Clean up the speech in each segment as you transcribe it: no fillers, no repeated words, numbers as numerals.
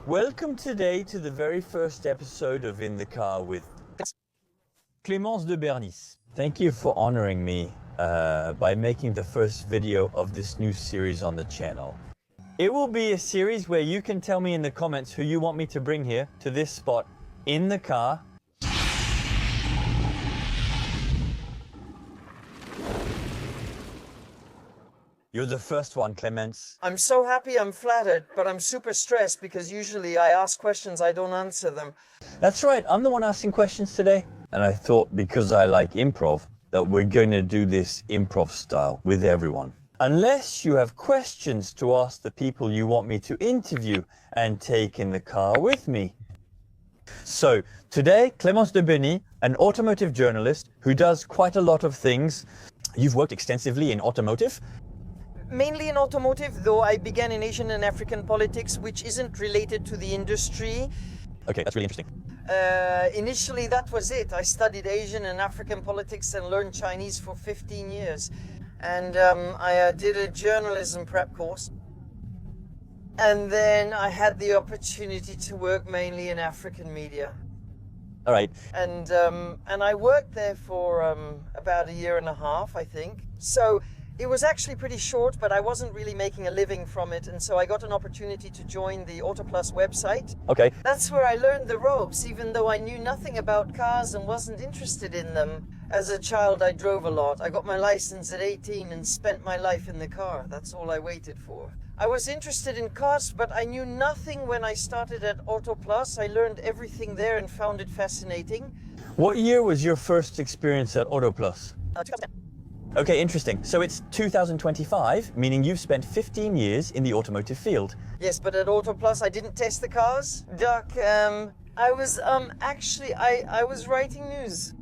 Welcome today to the very first episode of In the Car with Clémence de Bernis. Thank you for honoring me by making the first video of this new series on the channel. It will be a series where you can tell me in the comments who you want me to bring here to this spot in the car. You're the first one, Clémence. I'm so happy, I'm flattered, but I'm super stressed because usually I ask questions, I don't answer them. That's right, I'm the one asking questions today. And I thought because I like improv, that we're going to do this improv style with everyone. Unless you have questions to ask the people you want me to interview and take in the car with me. So today, Clémence de Bernis, an automotive journalist who does quite a lot of things. You've worked extensively in automotive. Mainly in automotive, though I began in Asian and African politics, which isn't related to the industry. Okay, that's really interesting. Initially, that was it. I studied Asian and African politics and learned Chinese for 15 years. And I did a journalism prep course. And then I had the opportunity to work mainly in African media. All right. And I worked there for about a year and a half, I think. So it was actually pretty short, but I wasn't really making a living from it. And so I got an opportunity to join the Autoplus website. Okay. That's where I learned the ropes, even though I knew nothing about cars and wasn't interested in them. As a child, I drove a lot. I got my license at 18 and spent my life in the car. That's all I waited for. I was interested in cars, but I knew nothing when I started at Autoplus. I learned everything there and found it fascinating. What year was your first experience at Autoplus? 2010. Okay, interesting. So it's 2025, meaning you've spent 15 years in the automotive field. Yes, but at Autoplus I didn't test the cars. Doc, I was I was writing news.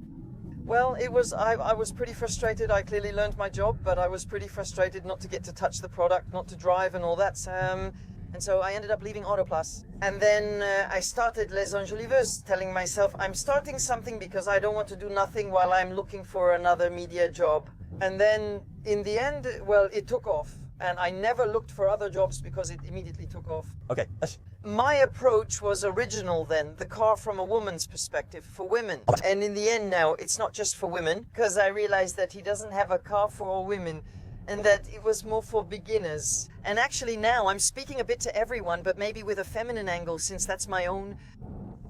Well, I was pretty frustrated. I clearly learned my job, but I was pretty frustrated not to get to touch the product, not to drive and all that. And so I ended up leaving Autoplus. And then I started Les Enjoliveuses, telling myself I'm starting something because I don't want to do nothing while I'm looking for another media job. And then in the end, well, it took off. And I never looked for other jobs because it immediately took off. Okay. My approach was original then, the car from a woman's perspective, for women. And in the end now, it's not just for women, because I realized that he doesn't have a car for all women, and that it was more for beginners. And actually now, I'm speaking a bit to everyone, but maybe with a feminine angle, since that's my own.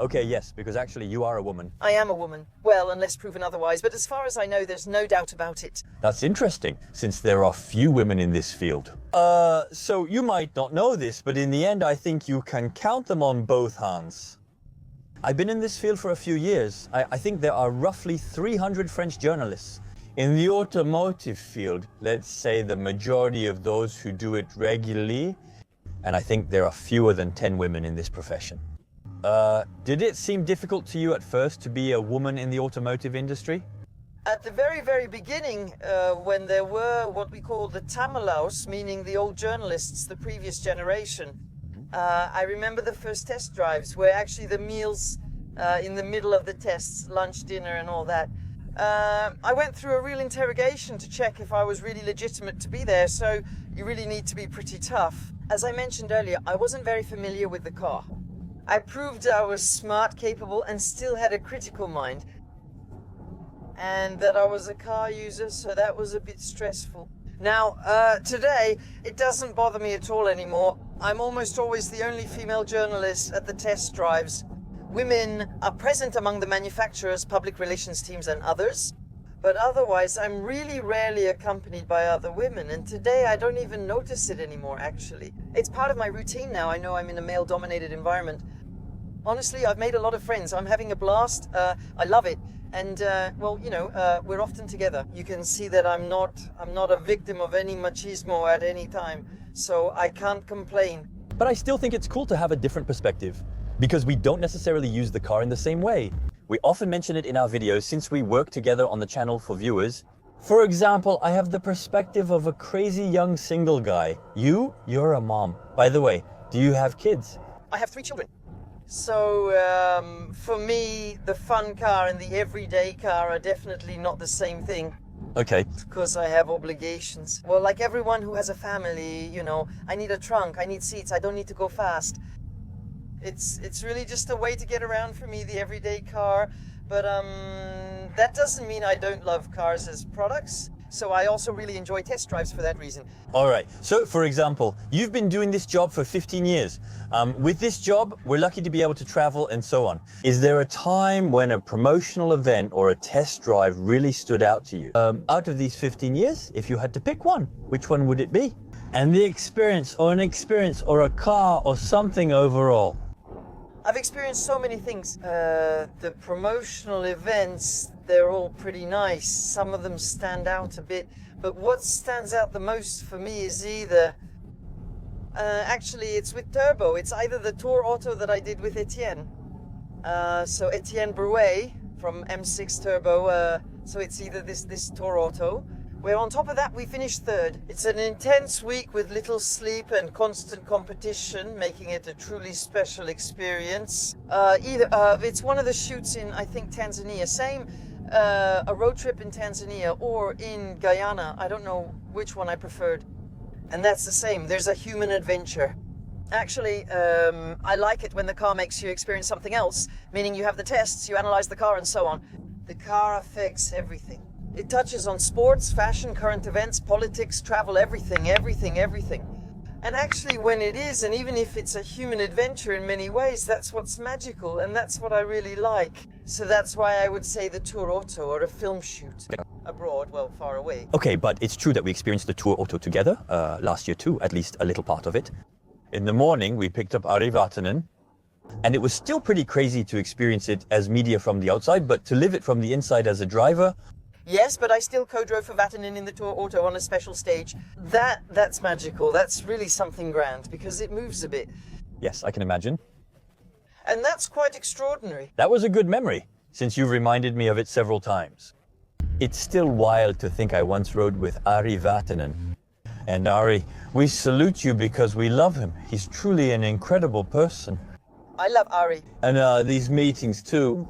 Okay, yes, because actually you are a woman. I am a woman. Well, unless proven otherwise, but as far as I know, there's no doubt about it. That's interesting, since there are few women in this field. So you might not know this, but in the end, I think you can count them on both hands. I've been in this field for a few years. I think there are roughly 300 French journalists. In the automotive field, let's say the majority of those who do it regularly, and I think there are fewer than 10 women in this profession. Did it seem difficult to you at first to be a woman in the automotive industry? At the very, very beginning, when there were what we call the Tamalaus, meaning the old journalists, the previous generation, I remember the first test drives where actually the meals in the middle of the tests, lunch, dinner and all that, I went through a real interrogation to check if I was really legitimate to be there, so you really need to be pretty tough. As I mentioned earlier, I wasn't very familiar with the car. I proved I was smart, capable, and still had a critical mind. And that I was a car user, so that was a bit stressful. Now, today, it doesn't bother me at all anymore. I'm almost always the only female journalist at the test drives. Women are present among the manufacturers, public relations teams, and others. But otherwise, I'm really rarely accompanied by other women. And today, I don't even notice it anymore, actually. It's part of my routine now. I know I'm in a male-dominated environment. Honestly, I've made a lot of friends. I'm having a blast. I love it. And, well, you know, we're often together. You can see that I'm not a victim of any machismo at any time. So I can't complain. But I still think it's cool to have a different perspective, because we don't necessarily use the car in the same way. We often mention it in our videos since we work together on the channel for viewers. For example, I have the perspective of a crazy young single guy. You're a mom. By the way, do you have kids? I have 3 children. So for me, the fun car and the everyday car are definitely not the same thing. Okay. Because I have obligations. Well, like everyone who has a family, you know, I need a trunk, I need seats, I don't need to go fast. It's really just a way to get around for me, the everyday car. But that doesn't mean I don't love cars as products. So I also really enjoy test drives for that reason. All right. So, for example, you've been doing this job for 15 years. With this job, we're lucky to be able to travel and so on. Is there a time when a promotional event or a test drive really stood out to you? Out of these 15 years, if you had to pick one, which one would it be? And the experience or a car or something overall. I've experienced so many things. The promotional events, they're all pretty nice. Some of them stand out a bit. But what stands out the most for me is either... actually, it's with turbo. It's either the Tour Auto that I did with Etienne. So Etienne Brouet from M6 Turbo. So it's either this Tour Auto, where on top of that we finished third. It's an intense week with little sleep and constant competition, making it a truly special experience. It's one of the shoots in, I think, Tanzania. Same, a road trip in Tanzania or in Guyana. I don't know which one I preferred. And that's the same. There's a human adventure. Actually, I like it when the car makes you experience something else, meaning you have the tests, you analyze the car and so on. The car affects everything. It touches on sports, fashion, current events, politics, travel, everything. And actually when it is, and even if it's a human adventure in many ways, that's what's magical and that's what I really like. So that's why I would say the Tour Auto or a film shoot. Abroad, well, far away. Okay, but it's true that we experienced the Tour Auto together last year too, at least a little part of it. In the morning, we picked up Ari Vatanen, and it was still pretty crazy to experience it as media from the outside, but to live it from the inside as a driver. Yes, but I still co-drove for Vatanen in the Tour Auto on a special stage. That's magical. That's really something grand because it moves a bit. Yes, I can imagine. And that's quite extraordinary. That was a good memory, since you reminded me of it several times. It's still wild to think I once rode with Ari Vatanen. And Ari, we salute you because we love him. He's truly an incredible person. I love Ari. And these meetings too.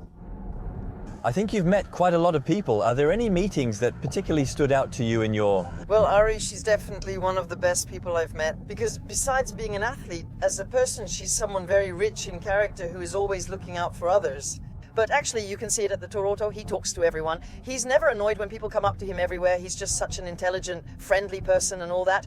I think you've met quite a lot of people. Are there any meetings that particularly stood out to you in your... Well, Ari, she's definitely one of the best people I've met. Because besides being an athlete, as a person, she's someone very rich in character who is always looking out for others. But actually, you can see it at the Tour Auto. He talks to everyone. He's never annoyed when people come up to him everywhere. He's just such an intelligent, friendly person and all that.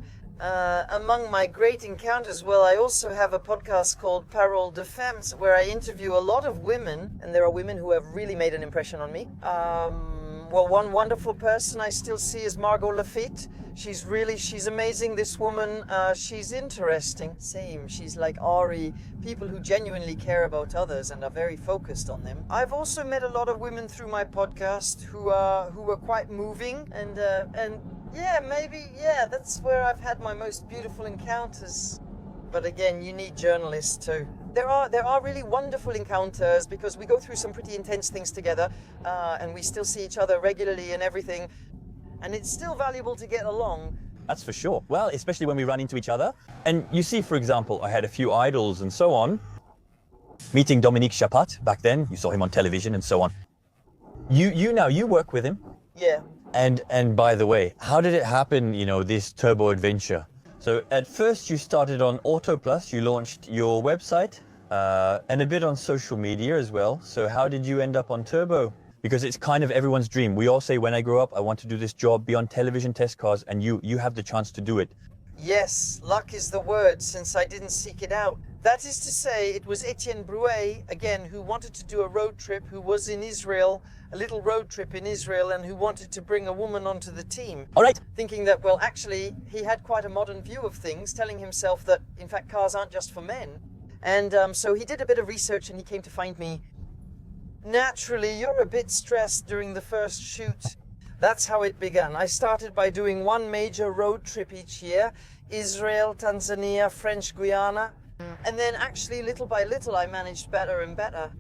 Among my great encounters, well, I also have a podcast called Parole de Femmes, where I interview a lot of women, and there are women who have really made an impression on me. Well, one wonderful person I still see is Margot Lafitte. She's amazing, this woman. She's interesting. Same, she's like Ari, people who genuinely care about others and are very focused on them. I've also met a lot of women through my podcast who were quite moving and yeah, that's where I've had my most beautiful encounters. But again, you need journalists too. There are really wonderful encounters because we go through some pretty intense things together, and we still see each other regularly and everything. And it's still valuable to get along. That's for sure. Well, especially when we run into each other. And you see, for example, I had a few idols and so on. Meeting Dominique Chapat back then, you saw him on television and so on. You work with him. Yeah. And by the way, how did it happen, this turbo adventure? So at first you started on Auto Plus, you launched your website and a bit on social media as well. So how did you end up on turbo? Because it's kind of everyone's dream. We all say, when I grow up, I want to do this job, be on television test cars, and you have the chance to do it. Yes, luck is the word, since I didn't seek it out. That is to say, it was Etienne Brouet, again, who wanted to do a road trip, who was in Israel, a little road trip in Israel, and who wanted to bring a woman onto the team. All right. Thinking that, well, actually, he had quite a modern view of things, telling himself that, in fact, cars aren't just for men. And so he did a bit of research and he came to find me. Naturally, you're a bit stressed during the first shoot. That's how it began. I started by doing one major road trip each year, Israel, Tanzania, French Guiana. And then actually, little by little, I managed better and better.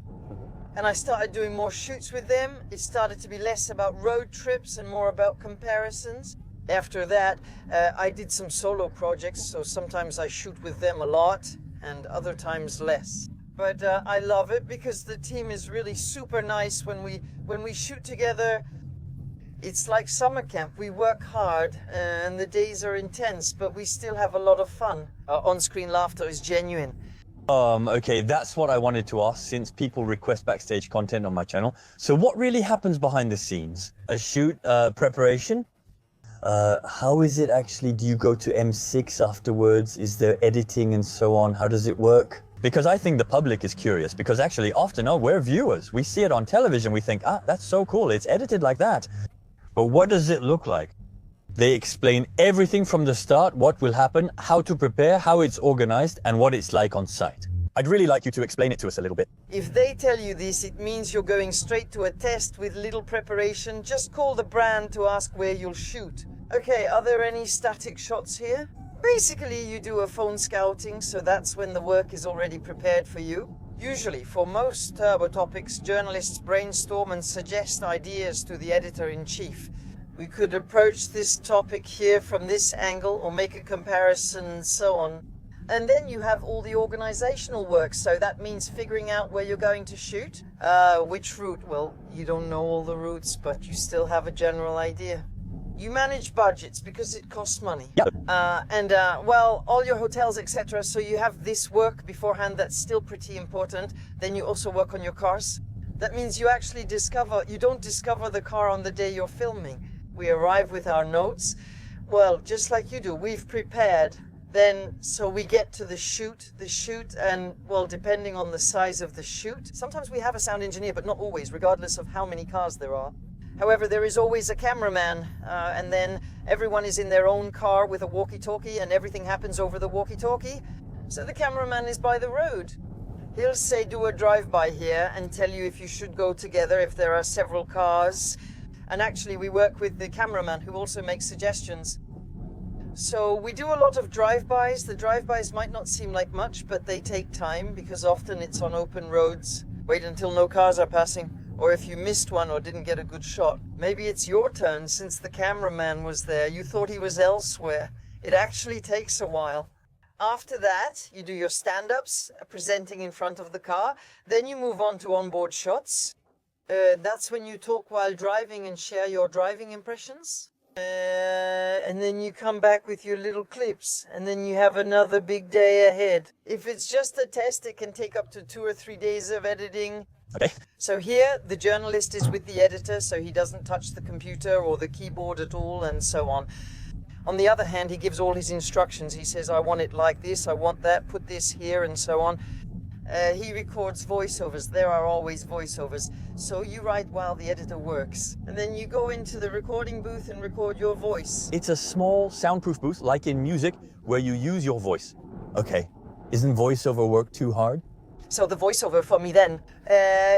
And I started doing more shoots with them. It started to be less about road trips and more about comparisons. After that, I did some solo projects, so sometimes I shoot with them a lot and other times less. But I love it because the team is really super nice. When we shoot together, it's like summer camp. We work hard and the days are intense, but we still have a lot of fun. On-screen laughter is genuine. Okay, that's what I wanted to ask since people request backstage content on my channel. So what really happens behind the scenes? A shoot, preparation? How is it actually? Do you go to M6 afterwards? Is there editing and so on? How does it work? Because I think the public is curious, because actually often, we're viewers. We see it on television, we think, that's so cool, it's edited like that. But what does it look like? They explain everything from the start, what will happen, how to prepare, how it's organized, and what it's like on site. I'd really like you to explain it to us a little bit. If they tell you this, it means you're going straight to a test with little preparation. Just call the brand to ask where you'll shoot. Okay, are there any static shots here? Basically, you do a phone scouting, so that's when the work is already prepared for you. Usually, for most turbo topics, journalists brainstorm and suggest ideas to the editor-in-chief. We could approach this topic here from this angle or make a comparison and so on. And then you have all the organizational work, so that means figuring out where you're going to shoot. Which route? Well, you don't know all the routes, but you still have a general idea. You manage budgets because it costs money. Yeah. Well, all your hotels, etc. So you have this work beforehand that's still pretty important. Then you also work on your cars. That means you actually don't discover the car on the day you're filming. We arrive with our notes. Well, just like you do, we've prepared. Then, so we get to the shoot, and, well, depending on the size of the shoot, sometimes we have a sound engineer, but not always, regardless of how many cars there are. However, there is always a cameraman, and then everyone is in their own car with a walkie-talkie, and everything happens over the walkie-talkie. So the cameraman is by the road. He'll say, do a drive-by here, and tell you if you should go together, if there are several cars. And actually, we work with the cameraman, who also makes suggestions. So we do a lot of drive-bys. The drive-bys might not seem like much, but they take time, because often it's on open roads. Wait until no cars are passing. Or if you missed one or didn't get a good shot. Maybe it's your turn since the cameraman was there. You thought he was elsewhere. It actually takes a while. After that, you do your stand-ups, presenting in front of the car. Then you move on to onboard shots. That's when you talk while driving and share your driving impressions. And then you come back with your little clips, and then you have another big day ahead. If it's just a test, it can take up to 2 or 3 days of editing. Okay. So here, the journalist is with the editor, so he doesn't touch the computer or the keyboard at all, and so on. On the other hand, he gives all his instructions. He says, I want it like this, I want that, put this here, and so on. He records voiceovers. There are always voiceovers. So you write while the editor works. And then you go into the recording booth and record your voice. It's a small soundproof booth, like in music, where you use your voice. Okay. Isn't voiceover work too hard? So the voiceover for me then.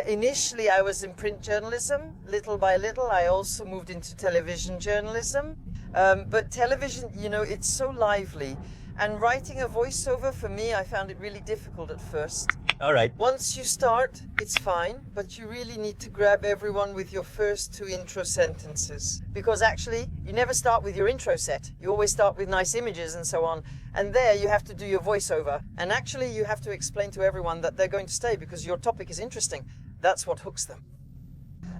Initially I was in print journalism. Little by little I also moved into television journalism. But television, it's so lively. And writing a voiceover, for me, I found it really difficult at first. All right. Once you start, it's fine, but you really need to grab everyone with your first 2 intro sentences. Because actually, you never start with your intro set. You always start with nice images and so on. And there you have to do your voiceover. And actually, you have to explain to everyone that they're going to stay because your topic is interesting. That's what hooks them.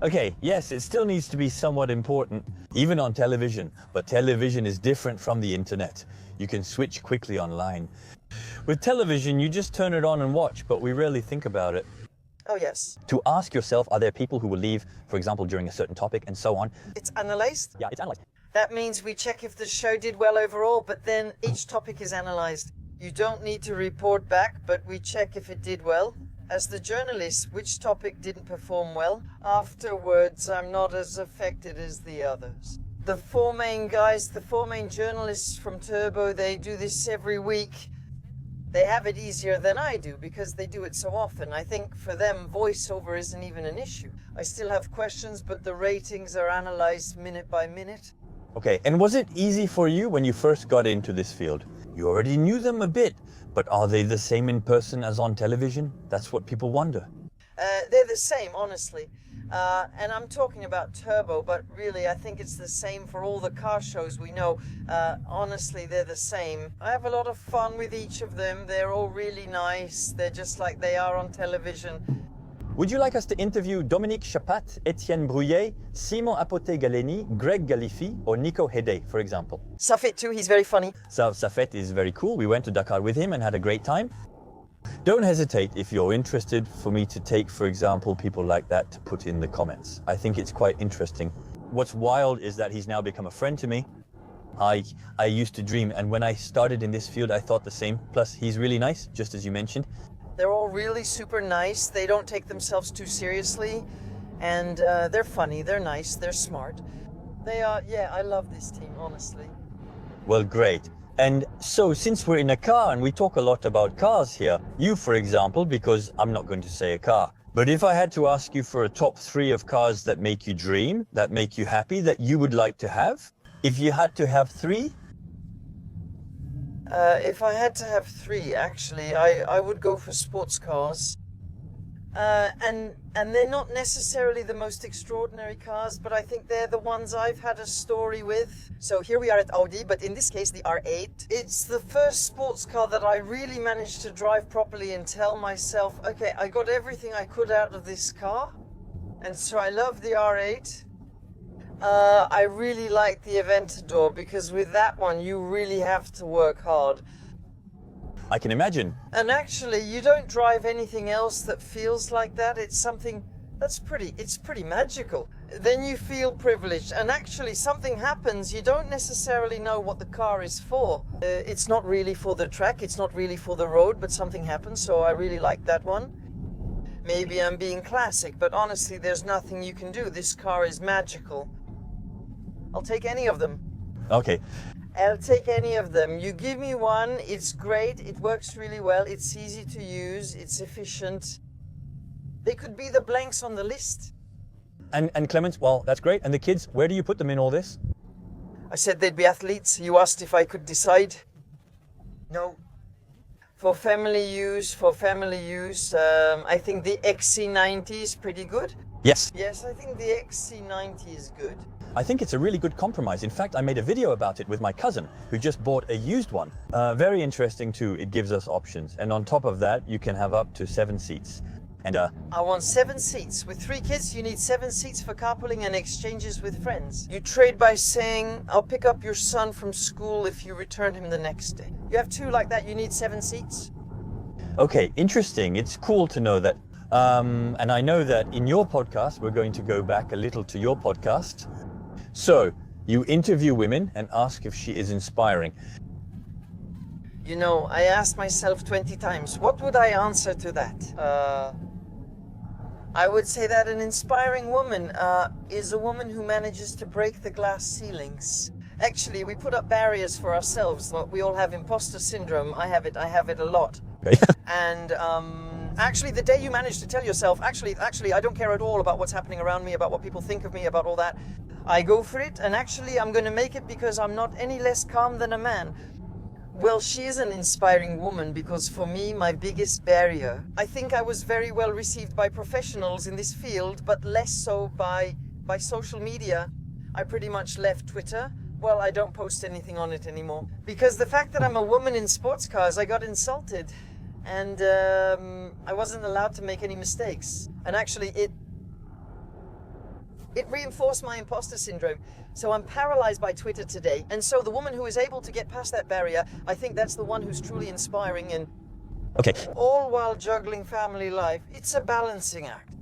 Okay, yes, it still needs to be somewhat important, even on television. But television is different from the internet. You can switch quickly online. With television, you just turn it on and watch, but we rarely think about it. Oh, yes. To ask yourself, are there people who will leave, for example, during a certain topic and so on? It's analyzed? Yeah, it's analyzed. That means we check if the show did well overall, but then each topic is analyzed. You don't need to report back, but we check if it did well. As the journalist, which topic didn't perform well? Afterwards, I'm not as affected as the others. The 4 main guys, the 4 main journalists from Turbo, they do this every week. They have it easier than I do because they do it so often. I think for them, voiceover isn't even an issue. I still have questions, but the ratings are analyzed minute by minute. Okay, and was it easy for you when you first got into this field? You already knew them a bit, but are they the same in person as on television? That's what people wonder. They're the same, honestly. And I'm talking about Turbo, but really I think it's the same for all the car shows we know. Honestly, they're the same. I have a lot of fun with each of them. They're all really nice. They're just like they are on television. Would you like us to interview Dominique Chapat, Etienne Brouillet, Simon Apote-Galeni, Greg Galifi, or Nico Hede, for example? Safet too, he's very funny. Safet is very cool. We went to Dakar with him and had a great time. Don't hesitate if you're interested for me to take, for example, people like that to put in the comments. I think it's quite interesting. What's wild is that he's now become a friend to me. I used to dream, and when I started in this field, I thought the same. Plus, he's really nice, just as you mentioned. They're all really super nice. They don't take themselves too seriously, and they're funny, they're nice, they're smart. They are, yeah, I love this team, honestly. Well, great. And so, since we're in a car and we talk a lot about cars here, you, for example, because I'm not going to say a car, but if I had to ask you for a top 3 of cars that make you dream, that make you happy, that you would like to have, if you had to have 3? If I had to have 3, actually, I would go for sports cars. And they're not necessarily the most extraordinary cars, but I think they're the ones I've had a story with. So here we are at Audi, but in this case the R8. It's the first sports car that I really managed to drive properly and tell myself, okay, I got everything I could out of this car. And so I love the R8. I really like the Aventador, because with that one you really have to work hard. I can imagine. And actually, you don't drive anything else that feels like that. It's something that's it's pretty magical. Then you feel privileged, and actually something happens, you don't necessarily know what the car is for. It's not really for the track, it's not really for the road, but something happens, so I really like that one. Maybe I'm being classic, but honestly, there's nothing you can do. This car is magical. I'll take any of them. Okay. I'll take any of them. You give me one, it's great, it works really well, it's easy to use, it's efficient. They could be the blanks on the list. And Clémence, well, that's great. And the kids, where do you put them in all this? I said they'd be athletes. You asked if I could decide. No. For family use, I think the XC90 is pretty good. Yes. Yes, I think the XC90 is good. I think it's a really good compromise. In fact, I made a video about it with my cousin, who just bought a used one. Very interesting too, it gives us options. And on top of that, you can have up to 7 seats. And I want 7 seats. With 3 kids, you need 7 seats for carpooling and exchanges with friends. You trade by saying, I'll pick up your son from school if you return him the next day. You have 2 like that, you need 7 seats. Okay, interesting. It's cool to know that. And I know that in your podcast, we're going to go back a little to your podcast. So, you interview women and ask if she is inspiring. You know, I asked myself 20 times, what would I answer to that? I would say that an inspiring woman is a woman who manages to break the glass ceilings. Actually, we put up barriers for ourselves. We all have imposter syndrome. I have it a lot. Okay. And actually, the day you manage to tell yourself, actually, I don't care at all about what's happening around me, about what people think of me, about all that. I go for it, and actually, I'm going to make it because I'm not any less calm than a man. Well, she is an inspiring woman because for me, my biggest barrier, I think I was very well received by professionals in this field, but less so by social media. I pretty much left Twitter. Well, I don't post anything on it anymore. Because the fact that I'm a woman in sports cars, I got insulted. And I wasn't allowed to make any mistakes. And actually, it reinforced my imposter syndrome. So I'm paralyzed by Twitter today. And so the woman who is able to get past that barrier, I think that's the one who's truly inspiring. And Okay. all while juggling family life. It's a balancing act.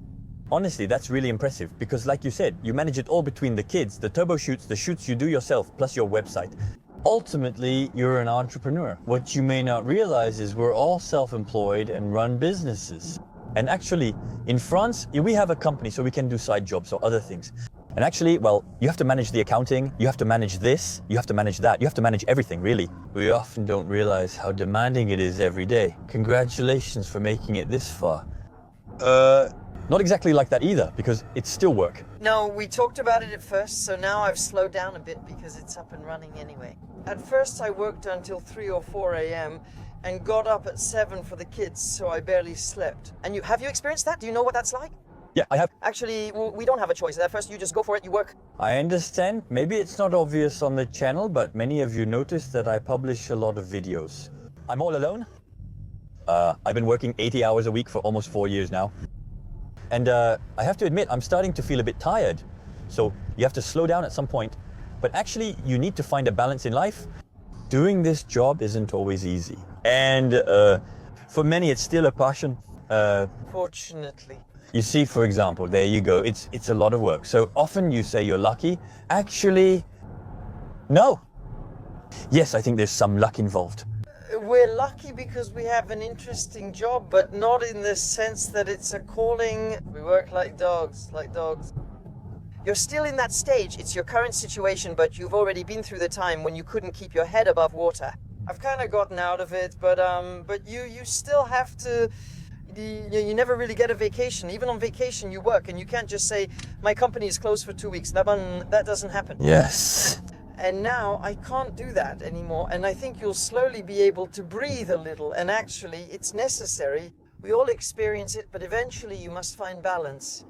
Honestly, that's really impressive because like you said, you manage it all between the kids, the turbo shoots, the shoots you do yourself, plus your website. Ultimately, you're an entrepreneur. What you may not realize is we're all self-employed and run businesses. And actually, in France, we have a company so we can do side jobs or other things. And actually, well, you have to manage the accounting, you have to manage this, you have to manage that, you have to manage everything, really. We often don't realize how demanding it is every day. Congratulations for making it this far. Not exactly like that either, because it's still work. No, we talked about it at first, so now I've slowed down a bit because it's up and running anyway. At first I worked until 3 or 4 a.m. and got up at 7 for the kids, so I barely slept. And have you experienced that? Do you know what that's like? Yeah, I have. Actually, we don't have a choice. At first you just go for it, you work. I understand. Maybe it's not obvious on the channel, but many of you noticed that I publish a lot of videos. I'm all alone. I've been working 80 hours a week for almost 4 years now. And I have to admit, I'm starting to feel a bit tired. So you have to slow down at some point. But actually, you need to find a balance in life. Doing this job isn't always easy. And For many, it's still a passion. Fortunately. You see, for example, there you go. It's a lot of work. So often you say you're lucky. Actually, no. Yes, I think there's some luck involved. We're lucky because we have an interesting job, but not in the sense that it's a calling. We work like dogs, You're still in that stage. It's your current situation, but you've already been through the time when you couldn't keep your head above water. I've kind of gotten out of it, but you still have to. You never really get a vacation. Even on vacation, you work, and you can't just say, my company is closed for 2 weeks. That doesn't happen. Yes. And now I can't do that anymore. And I think you'll slowly be able to breathe a little. And actually, it's necessary. We all experience it, but eventually you must find balance.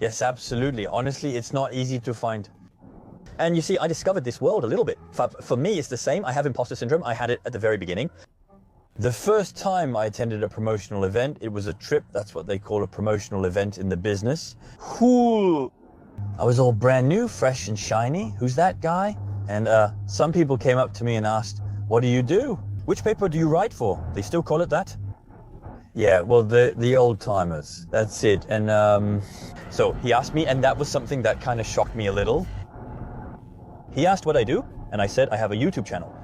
Yes, absolutely. Honestly, it's not easy to find. And you see, I discovered this world a little bit. For me, it's the same. I have imposter syndrome. I had it at the very beginning. The first time I attended a promotional event, it was a trip. That's what they call a promotional event in the business. Cool. I was all brand new, fresh and shiny. Who's that guy? And some people came up to me and asked, what do you do? Which paper do you write for? They still call it that? Yeah, well, the old timers, that's it. And so he asked me, and that was something that kind of shocked me a little. He asked what I do, and I said, I have a YouTube channel.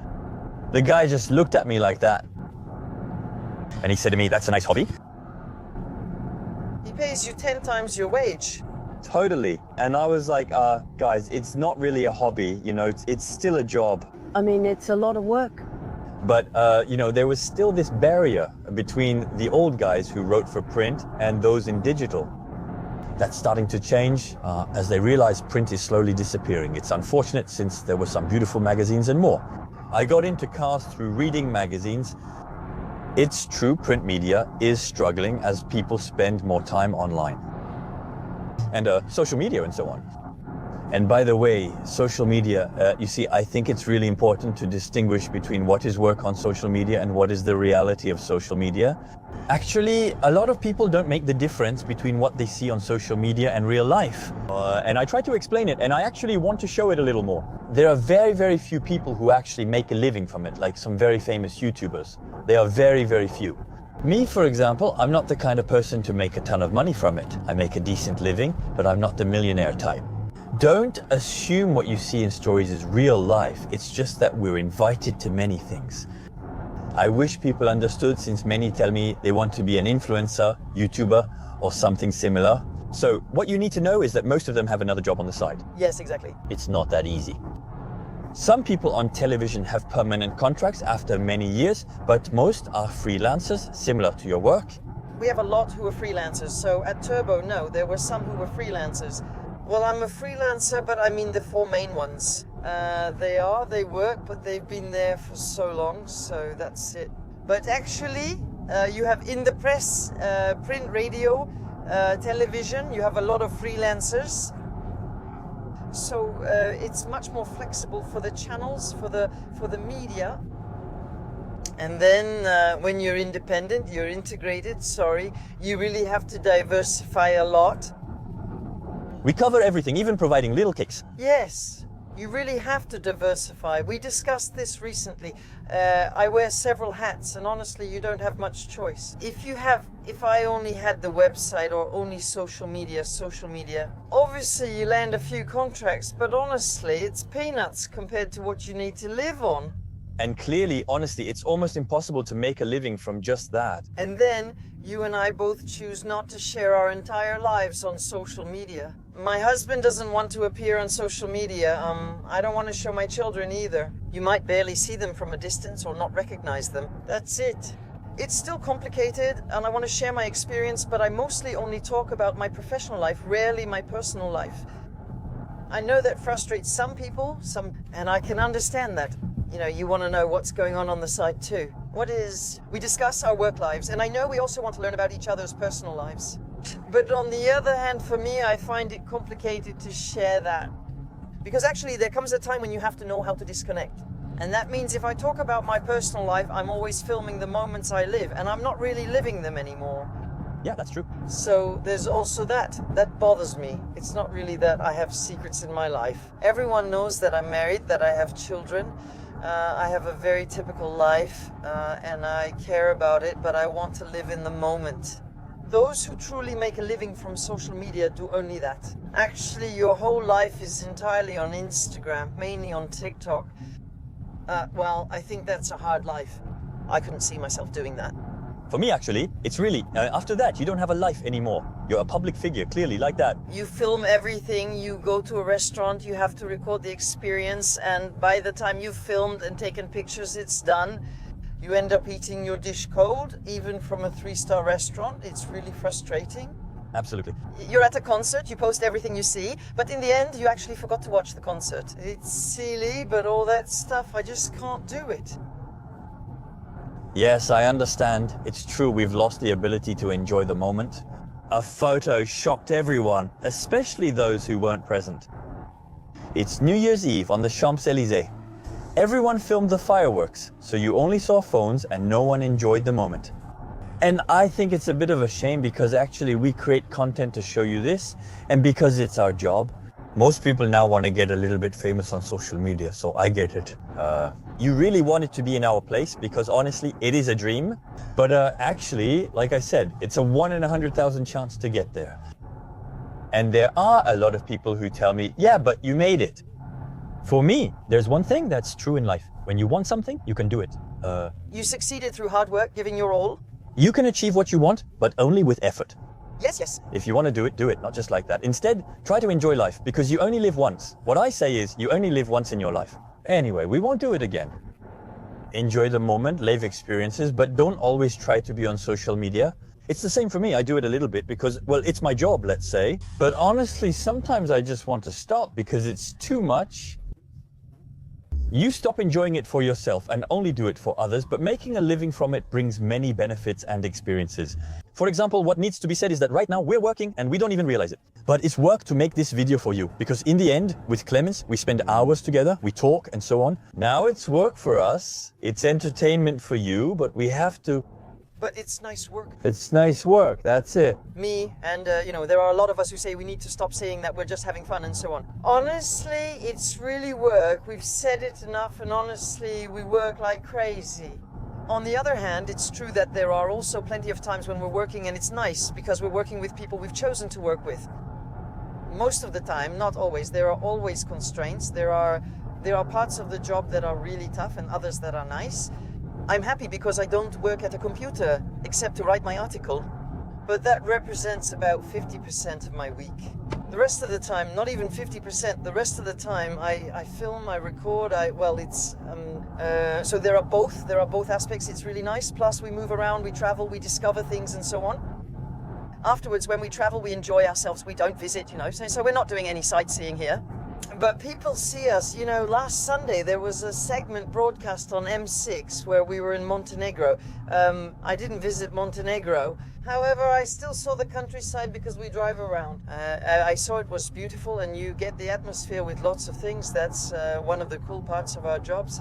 The guy just looked at me like that. And he said to me, that's a nice hobby. He pays you 10 times your wage. Totally. And I was like, guys, it's not really a hobby, you know, it's still a job. I mean, it's a lot of work. But, you know, there was still this barrier between the old guys who wrote for print and those in digital. That's starting to change as they realize print is slowly disappearing. It's unfortunate since there were some beautiful magazines and more. I got into cars through reading magazines. It's true, print media is struggling as people spend more time online. And social media and so on. And by the way, social media, you see, I think it's really important to distinguish between what is work on social media and what is the reality of social media. Actually, a lot of people don't make the difference between what they see on social media and real life. And I try to explain it, and I actually want to show it a little more. There are very, very few people who actually make a living from it, like some very famous YouTubers. They are very, very few. Me, for example, I'm not the kind of person to make a ton of money from it. I make a decent living, but I'm not the millionaire type. Don't assume what you see in stories is real life. It's just that we're invited to many things. I wish people understood, since many tell me they want to be an influencer, YouTuber, or something similar. So what you need to know is that most of them have another job on the side. Yes, exactly. It's not that easy. Some people on television have permanent contracts after many years, but most are freelancers, similar to your work. We have a lot who are freelancers. So at Turbo, no, there were some who were freelancers. Well, I'm a freelancer, but I mean the 4 main ones. They work, but they've been there for so long, so that's it. But actually, you have in the press, print, radio, television, you have a lot of freelancers. So it's much more flexible for the channels, for the media. And then when you're independent, you're integrated, you really have to diversify a lot. We cover everything, even providing little kicks. Yes, you really have to diversify. We discussed this recently. I wear several hats, and honestly, you don't have much choice. If I only had the website or only social media, obviously you land a few contracts, but honestly, it's peanuts compared to what you need to live on. And clearly, honestly, it's almost impossible to make a living from just that. And then you and I both choose not to share our entire lives on social media. My husband doesn't want to appear on social media. I don't want to show my children either. You might barely see them from a distance or not recognize them. That's it. It's still complicated, and I want to share my experience, but I mostly only talk about my professional life, rarely my personal life. I know that frustrates some people, and I can understand that. You know, you want to know what's going on the side too. We discuss our work lives, and I know we also want to learn about each other's personal lives. But on the other hand, for me, I find it complicated to share that. Because actually, there comes a time when you have to know how to disconnect. And that means if I talk about my personal life, I'm always filming the moments I live, and I'm not really living them anymore. Yeah, that's true. So there's also that. That bothers me. It's not really that I have secrets in my life. Everyone knows that I'm married, that I have children. I have a very typical life, and I care about it, but I want to live in the moment. Those who truly make a living from social media do only that. Actually, your whole life is entirely on Instagram, mainly on TikTok. Well, I think that's a hard life. I couldn't see myself doing that. For me, actually, it's really, after that, you don't have a life anymore. You're a public figure, clearly, like that. You film everything, you go to a restaurant, you have to record the experience, and by the time you've filmed and taken pictures, it's done. You end up eating your dish cold, even from a 3-star restaurant. It's really frustrating. Absolutely. You're at a concert, you post everything you see, but in the end, you actually forgot to watch the concert. It's silly, but all that stuff, I just can't do it. Yes, I understand. It's true, we've lost the ability to enjoy the moment. A photo shocked everyone, especially those who weren't present. It's New Year's Eve on the Champs-Élysées. Everyone filmed the fireworks, so you only saw phones and no one enjoyed the moment. And I think it's a bit of a shame because actually we create content to show you this, and because it's our job. Most people now want to get a little bit famous on social media, so I get it. You really want it to be in our place because honestly, it is a dream. But actually, like I said, it's a 1 in 100,000 chance to get there. And there are a lot of people who tell me, yeah, but you made it. For me, there's one thing that's true in life. When you want something, you can do it. You succeeded through hard work, giving your all. You can achieve what you want, but only with effort. Yes. If you want to do it, not just like that. Instead, try to enjoy life because you only live once. What I say is you only live once in your life. Anyway, we won't do it again. Enjoy the moment, live experiences, but don't always try to be on social media. It's the same for me. I do it a little bit because, well, it's my job, let's say. But honestly, sometimes I just want to stop because it's too much. You stop enjoying it for yourself and only do it for others, but making a living from it brings many benefits and experiences. For example, what needs to be said is that right now we're working and we don't even realize it. But it's work to make this video for you, because in the end, with Clémence, we spend hours together, we talk and so on. Now it's work for us, it's entertainment for you, but we have to... But it's nice work. It's nice work, that's it. Me and, there are a lot of us who say we need to stop saying that we're just having fun and so on. Honestly, it's really work. We've said it enough, and honestly, we work like crazy. On the other hand, it's true that there are also plenty of times when we're working and it's nice because we're working with people we've chosen to work with. Most of the time, not always, there are always constraints. There are parts of the job that are really tough and others that are nice. I'm happy because I don't work at a computer except to write my article, but that represents about 50% of my week. The rest of the time, not even 50%, the rest of the time I film, I record, so there are both aspects. It's really nice. Plus we move around, we travel, we discover things and so on. Afterwards, when we travel, we enjoy ourselves, we don't visit, so we're not doing any sightseeing here. But people see us, last Sunday there was a segment broadcast on M6 where we were in Montenegro. I didn't visit Montenegro. However, I still saw the countryside because we drive around. I saw it was beautiful and you get the atmosphere with lots of things. That's one of the cool parts of our jobs.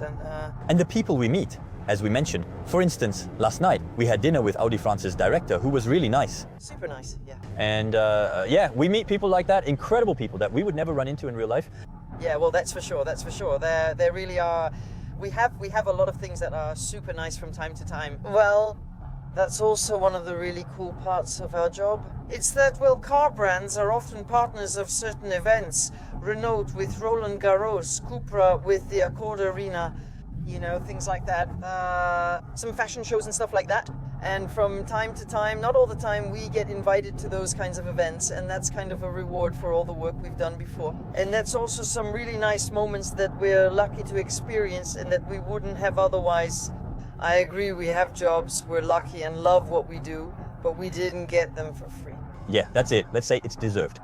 And the people we meet, as we mentioned. For instance, last night we had dinner with Audi France's director, who was really nice. Super nice, yeah. And we meet people like that, incredible people that we would never run into in real life. Yeah, well, that's for sure. There really are. We have a lot of things that are super nice from time to time. Well, that's also one of the really cool parts of our job. It's that, car brands are often partners of certain events. Renault with Roland Garros, Cupra with the Accord Arena, things like that. Some fashion shows and stuff like that. And from time to time, not all the time, we get invited to those kinds of events, and that's kind of a reward for all the work we've done before. And that's also some really nice moments that we're lucky to experience and that we wouldn't have otherwise. I agree, we have jobs, we're lucky and love what we do, but we didn't get them for free. Yeah, that's it. Let's say it's deserved.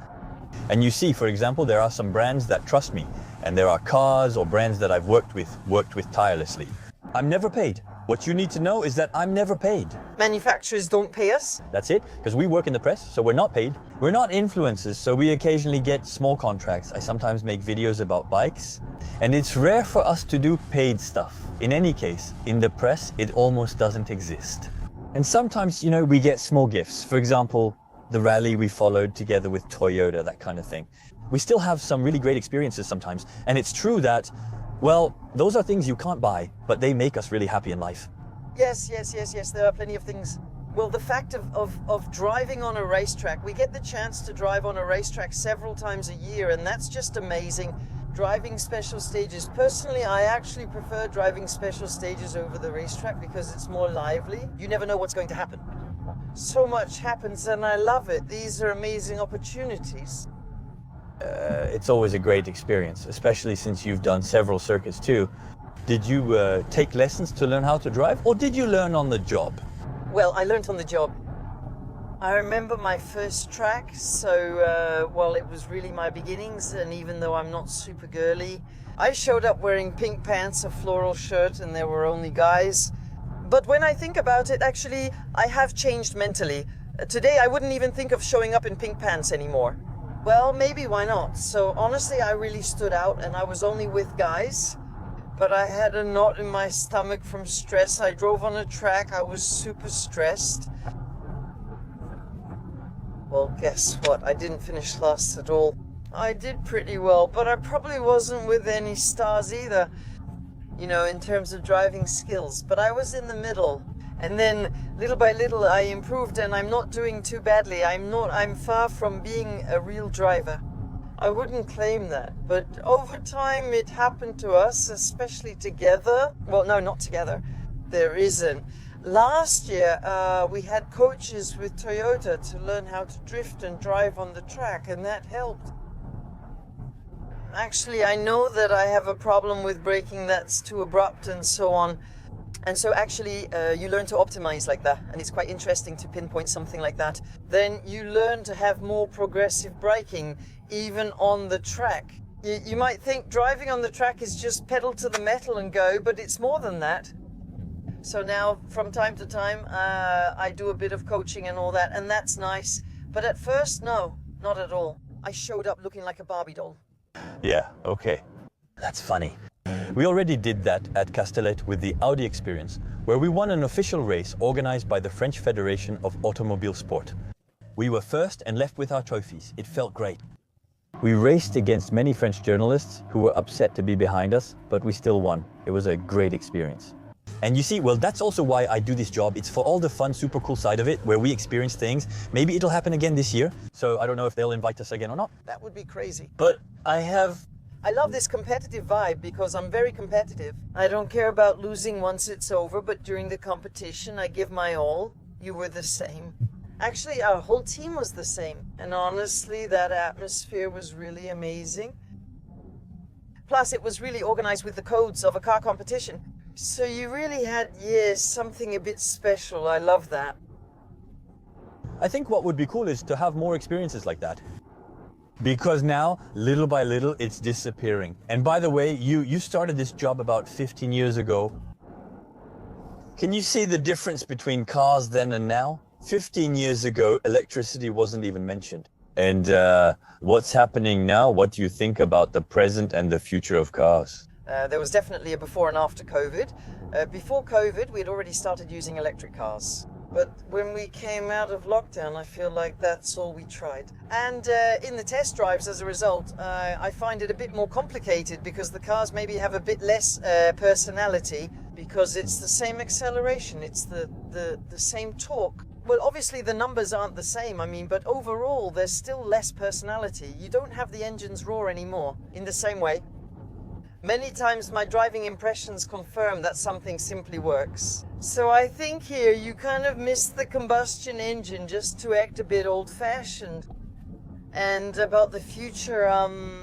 And you see, for example, there are some brands that trust me, and there are cars or brands that I've worked with tirelessly. I'm never paid. What you need to know is that I'm never paid. Manufacturers don't pay us. That's it, because we work in the press, so we're not paid. We're not influencers, so we occasionally get small contracts. I sometimes make videos about bikes, and it's rare for us to do paid stuff. In any case, in the press, it almost doesn't exist. And sometimes, we get small gifts. For example, the rally we followed together with Toyota, that kind of thing. We still have some really great experiences sometimes, and it's true that Well, those are things you can't buy, but they make us really happy in life. Yes, there are plenty of things. Well, the fact of driving on a racetrack, we get the chance to drive on a racetrack several times a year, and that's just amazing. Driving special stages. Personally, I actually prefer driving special stages over the racetrack because it's more lively. You never know what's going to happen. So much happens and I love it. These are amazing opportunities. It's always a great experience, especially since you've done several circuits too. Did you take lessons to learn how to drive, or did you learn on the job? Well, I learned on the job. I remember my first track, so, well, it was really my beginnings, and even though I'm not super girly, I showed up wearing pink pants, a floral shirt, and there were only guys. But when I think about it, actually, I have changed mentally. Today, I wouldn't even think of showing up in pink pants anymore. Well, maybe why not? So honestly, I really stood out, and I was only with guys. But I had a knot in my stomach from stress. I drove on a track, I was super stressed. Well, guess what? I didn't finish last at all. I did pretty well, but I probably wasn't with any stars either, you know, in terms of driving skills. But I was in the middle. And then, little by little, I improved, and I'm not doing too badly. I'm far from being a real driver. I wouldn't claim that, but over time it happened to us, especially together. Well, no, not together. There isn't. Last year, we had coaches with Toyota to learn how to drift and drive on the track, and that helped. Actually, I know that I have a problem with braking that's too abrupt and so on. And so actually, you learn to optimize like that, and it's quite interesting to pinpoint something like that. Then you learn to have more progressive braking, even on the track. You might think driving on the track is just pedal to the metal and go, but it's more than that. So now, from time to time, I do a bit of coaching and all that, and that's nice. But at first, no, not at all. I showed up looking like a Barbie doll. Yeah, okay. That's funny. We already did that at Castellet with the Audi experience, where we won an official race organized by the French Federation of Automobile Sport. We were first and left with our trophies. It felt great. We raced against many French journalists who were upset to be behind us, but we still won. It was a great experience. And you see, well, that's also why I do this job. It's for all the fun, super cool side of it, where we experience things. Maybe it'll happen again this year. So I don't know if they'll invite us again or not. That would be crazy. But I love this competitive vibe because I'm very competitive. I don't care about losing once it's over, but during the competition, I give my all. You were the same. Actually, our whole team was the same. And honestly, that atmosphere was really amazing. Plus, it was really organized with the codes of a car competition. So you really had, yes, something a bit special. I love that. I think what would be cool is to have more experiences like that. Because now, little by little, it's disappearing. And by the way, you started this job about 15 years ago. Can you see the difference between cars then and now? 15 years ago, electricity wasn't even mentioned. And what's happening now? What do you think about the present and the future of cars? There was definitely a before and after COVID. Before COVID, we had already started using electric cars. But when we came out of lockdown, I feel like that's all we tried. And in the test drives, as a result, I find it a bit more complicated because the cars maybe have a bit less personality because it's the same acceleration, it's the same torque. Well, obviously the numbers aren't the same, but overall there's still less personality. You don't have the engines roar anymore in the same way. Many times my driving impressions confirm that something simply works. So I think here you kind of miss the combustion engine just to act a bit old-fashioned. And about the future, I'm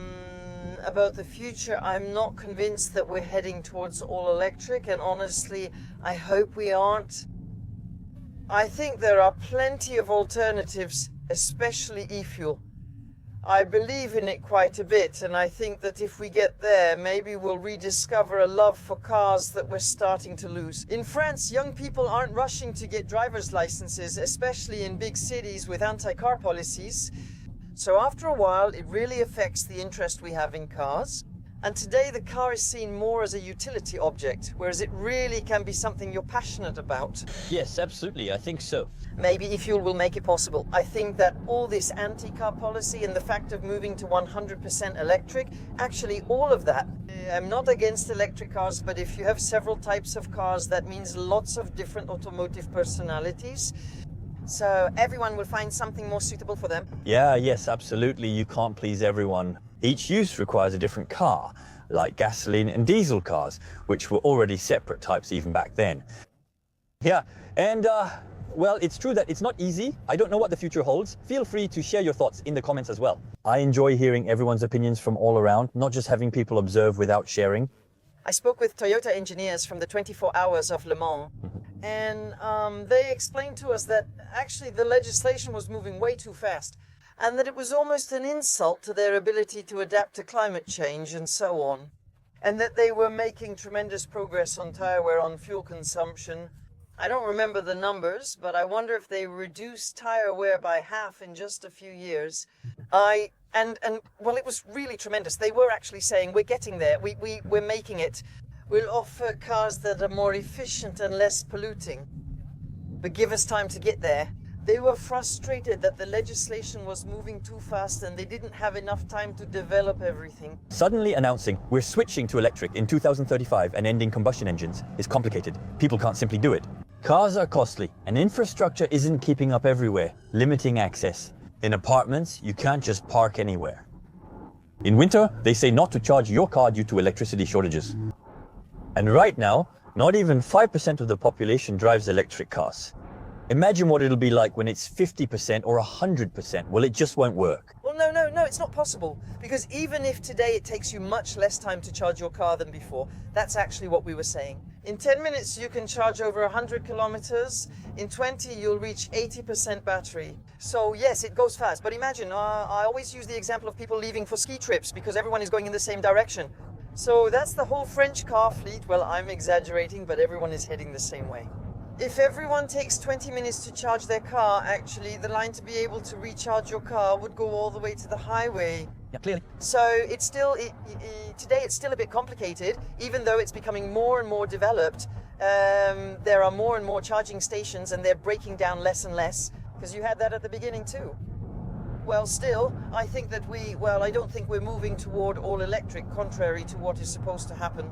not convinced that we're heading towards all electric, and honestly, I hope we aren't. I think there are plenty of alternatives, especially e-fuel. I believe in it quite a bit, and I think that if we get there, maybe we'll rediscover a love for cars that we're starting to lose. In France, young people aren't rushing to get driver's licenses, especially in big cities with anti-car policies. So after a while, it really affects the interest we have in cars. And today the car is seen more as a utility object, whereas it really can be something you're passionate about. Yes, absolutely, I think so. Maybe e-fuel will make it possible. I think that all this anti-car policy and the fact of moving to 100% electric, actually all of that. I'm not against electric cars, but if you have several types of cars, that means lots of different automotive personalities. So everyone will find something more suitable for them. Yeah, yes, absolutely, you can't please everyone. Each use requires a different car, like gasoline and diesel cars, which were already separate types even back then. Yeah, and well, it's true that it's not easy. I don't know what the future holds. Feel free to share your thoughts in the comments as well. I enjoy hearing everyone's opinions from all around, not just having people observe without sharing. I spoke with Toyota engineers from the 24 Hours of Le Mans, and they explained to us that actually the legislation was moving way too fast, and that it was almost an insult to their ability to adapt to climate change and so on, and that they were making tremendous progress on tire wear, on fuel consumption. I don't remember the numbers, but I wonder if they reduced tire wear by half in just a few years. Well, it was really tremendous. They were actually saying, we're getting there, we're making it. We'll offer cars that are more efficient and less polluting, but give us time to get there. They were frustrated that the legislation was moving too fast and they didn't have enough time to develop everything. Suddenly announcing we're switching to electric in 2035 and ending combustion engines is complicated. People can't simply do it. Cars are costly and infrastructure isn't keeping up everywhere, limiting access. In apartments, you can't just park anywhere. In winter, they say not to charge your car due to electricity shortages. And right now, not even 5% of the population drives electric cars. Imagine what it'll be like when it's 50% or 100%. Well, it just won't work. Well, no, it's not possible. Because even if today it takes you much less time to charge your car than before, that's actually what we were saying. In 10 minutes, you can charge over 100 kilometers. In 20, you'll reach 80% battery. So yes, it goes fast. But imagine, I always use the example of people leaving for ski trips because everyone is going in the same direction. So that's the whole French car fleet. Well, I'm exaggerating, but everyone is heading the same way. If everyone takes 20 minutes to charge their car, actually, the line to be able to recharge your car would go all the way to the highway. Yeah, clearly. So it's still, today it's still a bit complicated, even though it's becoming more and more developed. There are more and more charging stations and they're breaking down less and less, because you had that at the beginning too. Well, still, I think that I don't think we're moving toward all electric, contrary to what is supposed to happen.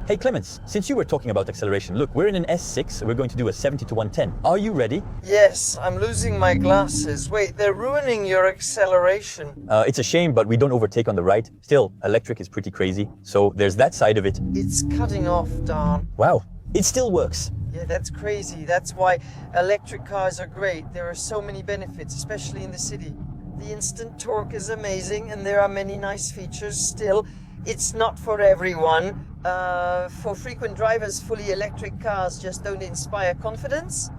Hey Clémence, since you were talking about acceleration, look, we're in an S6, so we're going to do a 70 to 110. Are you ready? Yes, I'm losing my glasses. Wait, they're ruining your acceleration. It's a shame, but we don't overtake on the right. Still, electric is pretty crazy, so there's that side of it. It's cutting off, darn. Wow, it still works. Yeah, that's crazy. That's why electric cars are great. There are so many benefits, especially in the city. The instant torque is amazing, and there are many nice features. Still, it's not for everyone. For frequent drivers, fully electric cars just don't inspire confidence.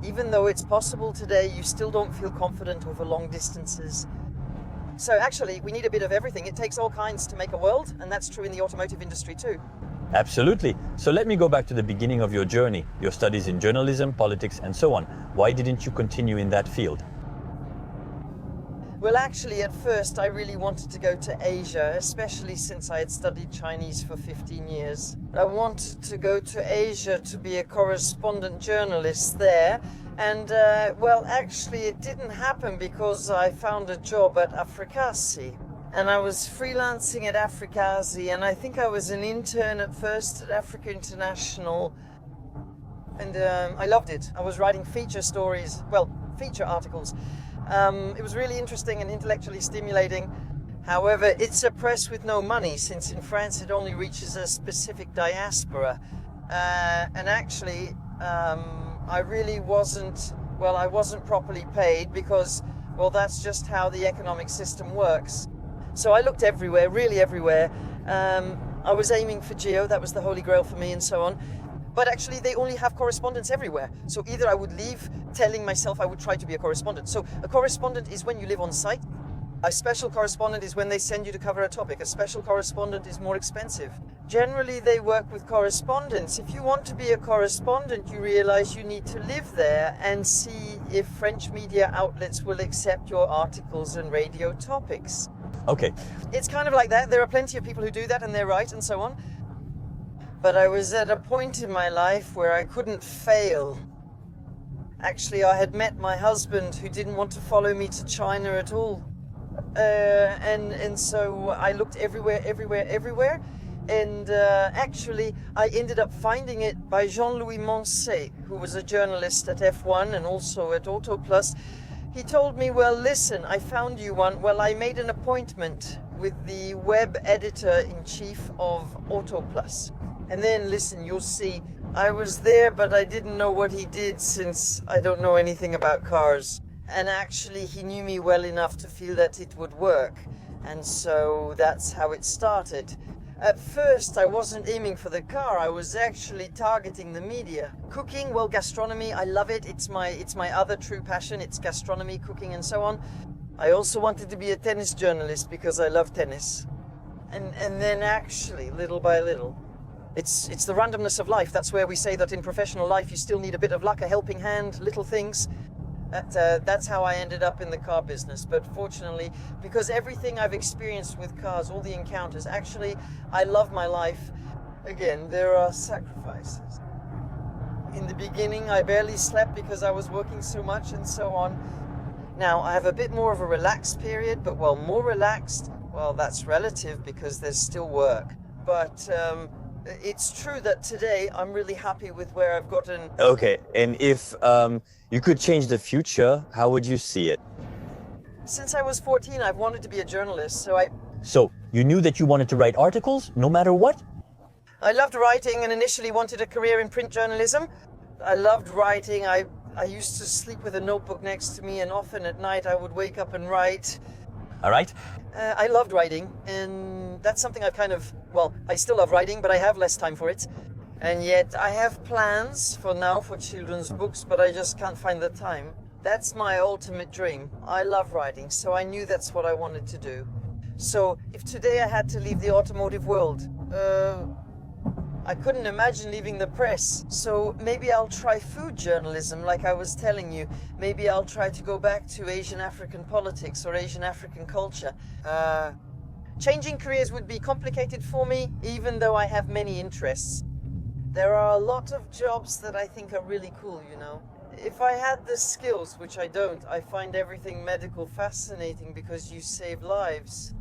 Even though it's possible today, you still don't feel confident over long distances. So actually, we need a bit of everything. It takes all kinds to make a world, and that's true in the automotive industry too. Absolutely. So let me go back to the beginning of your journey, your studies in journalism, politics, and so on. Why didn't you continue in that field? Well, actually, at first, I really wanted to go to Asia, especially since I had studied Chinese for 15 years. I wanted to go to Asia to be a correspondent journalist there. And, well, actually, it didn't happen because I found a job at Africasi. And I was freelancing at Africasi, and I think I was an intern at first at Africa International. And I loved it. I was writing feature articles. It was really interesting and intellectually stimulating. However, it's a press with no money, since in France it only reaches a specific diaspora. And actually, I wasn't properly paid because, well, that's just how the economic system works. So I looked everywhere, really everywhere. I was aiming for Geo, that was the holy grail for me, and so on. But actually, they only have correspondents everywhere. So either I would leave telling myself I would try to be a correspondent. So a correspondent is when you live on site. A special correspondent is when they send you to cover a topic. A special correspondent is more expensive. Generally, they work with correspondents. If you want to be a correspondent, you realize you need to live there and see if French media outlets will accept your articles and radio topics. Okay. It's kind of like that. There are plenty of people who do that and they're right and so on. But I was at a point in my life where I couldn't fail. Actually, I had met my husband who didn't want to follow me to China at all. And so I looked everywhere. And actually, I ended up finding it by Jean-Louis Moncey, who was a journalist at F1 and also at Auto Plus. He told me, well, listen, I found you one. Well, I made an appointment with the web editor-in-chief of Auto Plus. And then, listen, you'll see, I was there, but I didn't know what he did since I don't know anything about cars. And actually, he knew me well enough to feel that it would work. And so that's how it started. At first, I wasn't aiming for the car. I was actually targeting the media. Cooking, well, gastronomy, I love it. It's my other true passion. It's gastronomy, cooking, and so on. I also wanted to be a tennis journalist because I love tennis. And then actually, little by little, it's the randomness of life. That's where we say that in professional life, you still need a bit of luck, a helping hand, little things. That's how I ended up in the car business. But fortunately, because everything I've experienced with cars, all the encounters, actually, I love my life. Again, there are sacrifices. In the beginning, I barely slept because I was working so much and so on. Now, I have a bit more of a relaxed period, but well, more relaxed, well, that's relative because there's still work. But it's true that today I'm really happy with where I've gotten. Okay, and if you could change the future, how would you see it? Since I was 14, I've wanted to be a journalist, So, you knew that you wanted to write articles, no matter what? I loved writing and initially wanted a career in print journalism. I loved writing. I used to sleep with a notebook next to me, and often at night I would wake up and write. All right. I loved writing, and that's something I've I still love writing, but I have less time for it. And yet I have plans for now for children's books, but I just can't find the time. That's my ultimate dream. I love writing, so I knew that's what I wanted to do. So if today I had to leave the automotive world, I couldn't imagine leaving the press. So maybe I'll try food journalism, like I was telling you. Maybe I'll try to go back to Asian African politics or Asian African culture. Changing careers would be complicated for me, even though I have many interests. There are a lot of jobs that I think are really cool, you know. If I had the skills, which I don't, I find everything medical fascinating because you save lives.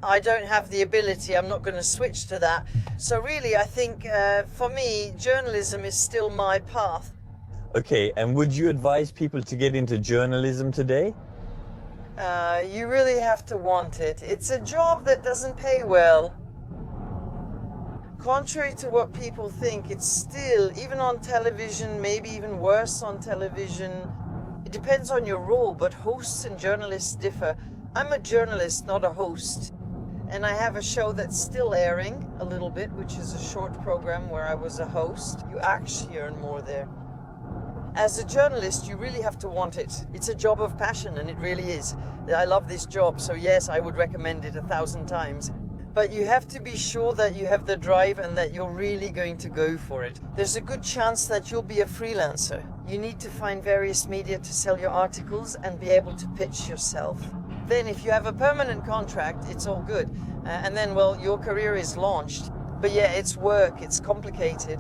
I don't have the ability, I'm not going to switch to that. So really, I think for me, journalism is still my path. Okay, and would you advise people to get into journalism today? You really have to want it. It's a job that doesn't pay well. Contrary to what people think, it's still, even on television, maybe even worse on television. It depends on your role, but hosts and journalists differ. I'm a journalist, not a host. And I have a show that's still airing a little bit, which is a short program where I was a host. You actually earn more there. As a journalist, you really have to want it. It's a job of passion, and it really is. I love this job, so yes, I would recommend it 1,000 times. But you have to be sure that you have the drive and that you're really going to go for it. There's a good chance that you'll be a freelancer. You need to find various media to sell your articles and be able to pitch yourself. Then if you have a permanent contract, it's all good. And then, well, your career is launched. But yeah, it's work, it's complicated.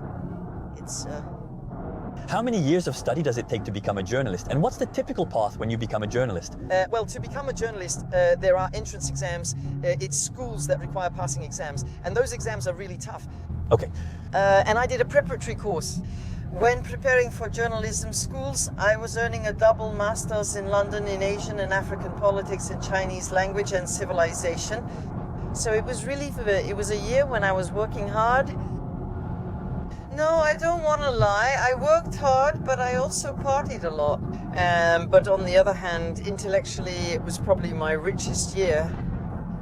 How many years of study does it take to become a journalist? And what's the typical path when you become a journalist? Well, to become a journalist, there are entrance exams. It's schools that require passing exams. And those exams are really tough. Okay. And I did a preparatory course. When preparing for journalism schools, I was earning a double master's in London in Asian and African politics and Chinese language and civilization. So it was a year when I was working hard. No, I don't want to lie. I worked hard, but I also partied a lot. But on the other hand, intellectually, it was probably my richest year.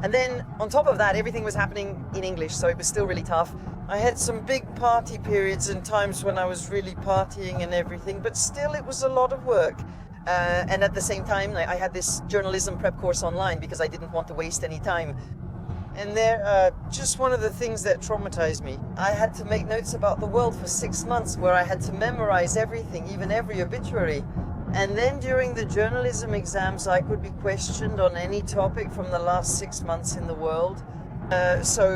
And then on top of that, everything was happening in English, so it was still really tough. I had some big party periods and times when I was really partying and everything, but still it was a lot of work. And at the same time, I had this journalism prep course online because I didn't want to waste any time. And they're just one of the things that traumatized me. I had to make notes about the world for 6 months where I had to memorize everything, even every obituary. And then during the journalism exams, I could be questioned on any topic from the last 6 months in the world. So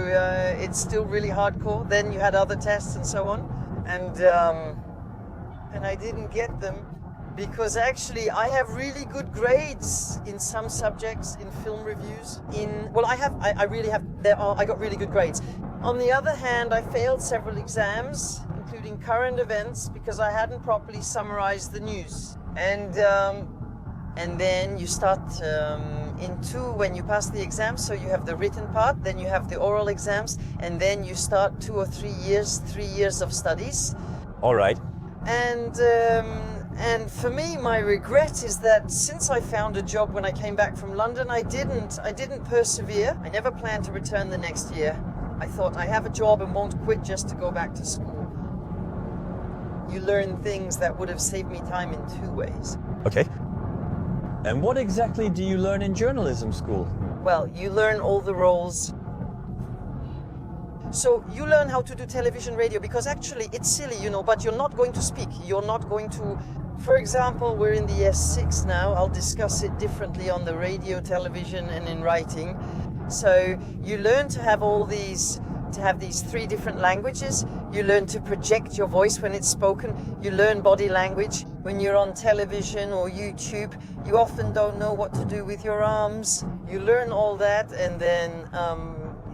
it's still really hardcore. Then you had other tests and so on. And I didn't get them because actually I have really good grades in some subjects, in film reviews. I got really good grades. On the other hand, I failed several exams, including current events, because I hadn't properly summarized the news. And then you start when you pass the exams, so you have the written part, then you have the oral exams, and then you start 2 or 3 years of studies. All right. And for me, my regret is that since I found a job when I came back from London, I didn't persevere. I never planned to return the next year. I thought I have a job and won't quit just to go back to school. You learn things that would have saved me time in 2 ways. Okay. And what exactly do you learn in journalism school? Well, you learn all the roles. So you learn how to do television, radio, because actually it's silly, but you're not going to speak. You're not going to, for example, we're in the S6 now. I'll discuss it differently on the radio, television, and in writing. So you learn to have these 3 different languages. You learn to project your voice when it's spoken. You learn body language. When you're on television or YouTube, you often don't know what to do with your arms. You learn all that, and then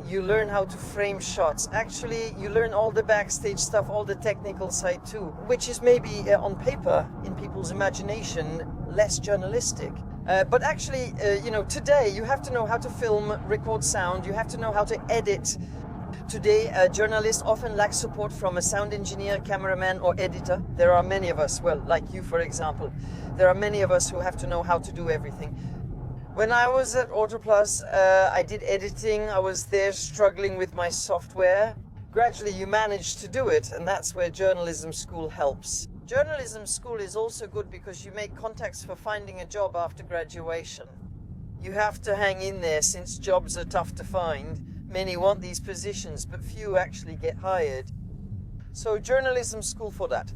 you learn how to frame shots. Actually, you learn all the backstage stuff, all the technical side too, which is maybe on paper, in people's imagination, less journalistic. But actually, today you have to know how to film, record sound, you have to know how to edit. Today, journalists often lack support from a sound engineer, cameraman, or editor. There are many of us, like you, for example. There are many of us who have to know how to do everything. When I was at Autoplus, I did editing. I was there struggling with my software. Gradually, you manage to do it, and that's where journalism school helps. Journalism school is also good because you make contacts for finding a job after graduation. You have to hang in there since jobs are tough to find. Many want these positions, but few actually get hired. So journalism school for that.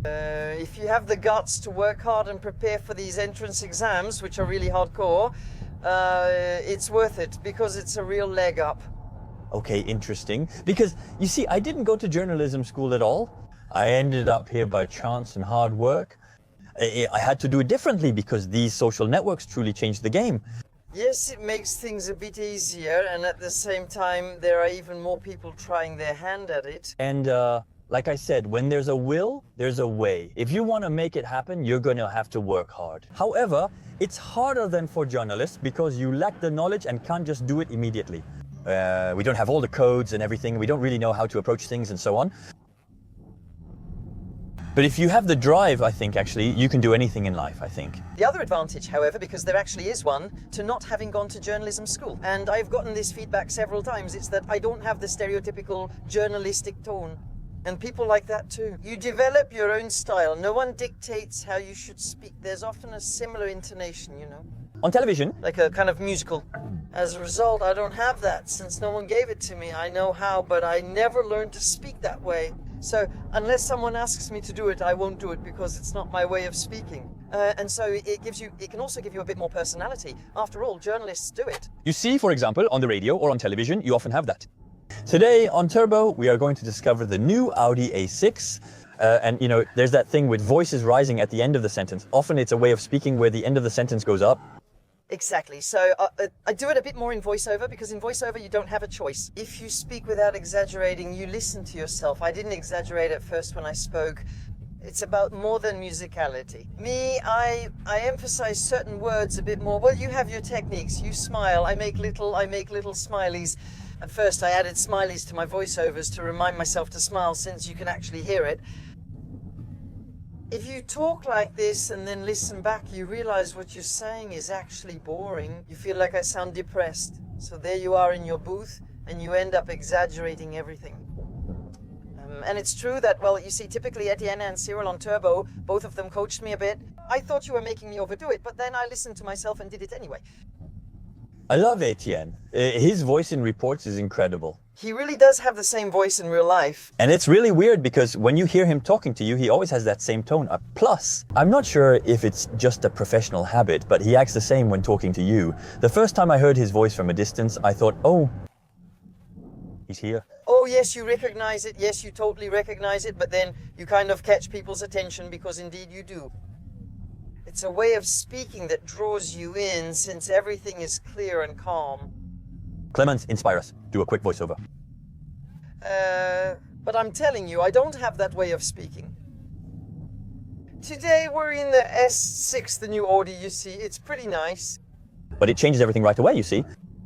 If you have the guts to work hard and prepare for these entrance exams, which are really hardcore, it's worth it because it's a real leg up. Okay, interesting. Because, you see, I didn't go to journalism school at all. I ended up here by chance and hard work. I had to do it differently because these social networks truly changed the game. Yes, it makes things a bit easier, and at the same time, there are even more people trying their hand at it. And like I said, when there's a will, there's a way. If you want to make it happen, you're going to have to work hard. However, it's harder than for journalists because you lack the knowledge and can't just do it immediately. We don't have all the codes and everything. We don't really know how to approach things and so on. But if you have the drive, I think, actually, you can do anything in life, I think. The other advantage, however, because there actually is one, to not having gone to journalism school, and I've gotten this feedback several times, it's that I don't have the stereotypical journalistic tone. And people like that too. You develop your own style. No one dictates how you should speak. There's often a similar intonation, On television? Like a kind of musical. As a result, I don't have that since no one gave it to me. I know how, but I never learned to speak that way. So unless someone asks me to do it, I won't do it because it's not my way of speaking. And so it can also give you a bit more personality. After all, journalists do it. You see, for example, on the radio or on television, you often have that. Today on Turbo, we are going to discover the new Audi A6. And there's that thing with voices rising at the end of the sentence. Often it's a way of speaking where the end of the sentence goes up. Exactly. So I do it a bit more in voiceover because in voiceover you don't have a choice. If you speak without exaggerating, you listen to yourself. I didn't exaggerate at first when I spoke. It's about more than musicality. Me, I emphasize certain words a bit more. Well, you have your techniques. You smile. I make little smileys. At first I added smileys to my voiceovers to remind myself to smile since you can actually hear it. If you talk like this and then listen back, you realize what you're saying is actually boring. You feel like I sound depressed. So there you are in your booth and you end up exaggerating everything. And it's true that, well, you see, typically Etienne and Cyril on Turbo, both of them coached me a bit. I thought you were making me overdo it, but then I listened to myself and did it anyway. I love Etienne. His voice in reports is incredible. He really does have the same voice in real life. And it's really weird because when you hear him talking to you, he always has that same tone. Plus, I'm not sure if it's just a professional habit, but he acts the same when talking to you. The first time I heard his voice from a distance, I thought, oh, he's here. Oh yes, you recognize it. Yes, you totally recognize it, but then you kind of catch people's attention because indeed you do. It's a way of speaking that draws you in since everything is clear and calm. Clémence, inspire us. Do a quick voiceover. But I'm telling you, I don't have that way of speaking. Today we're in the S6, the new Audi, you see. It's pretty nice. But it changes everything right away, you see.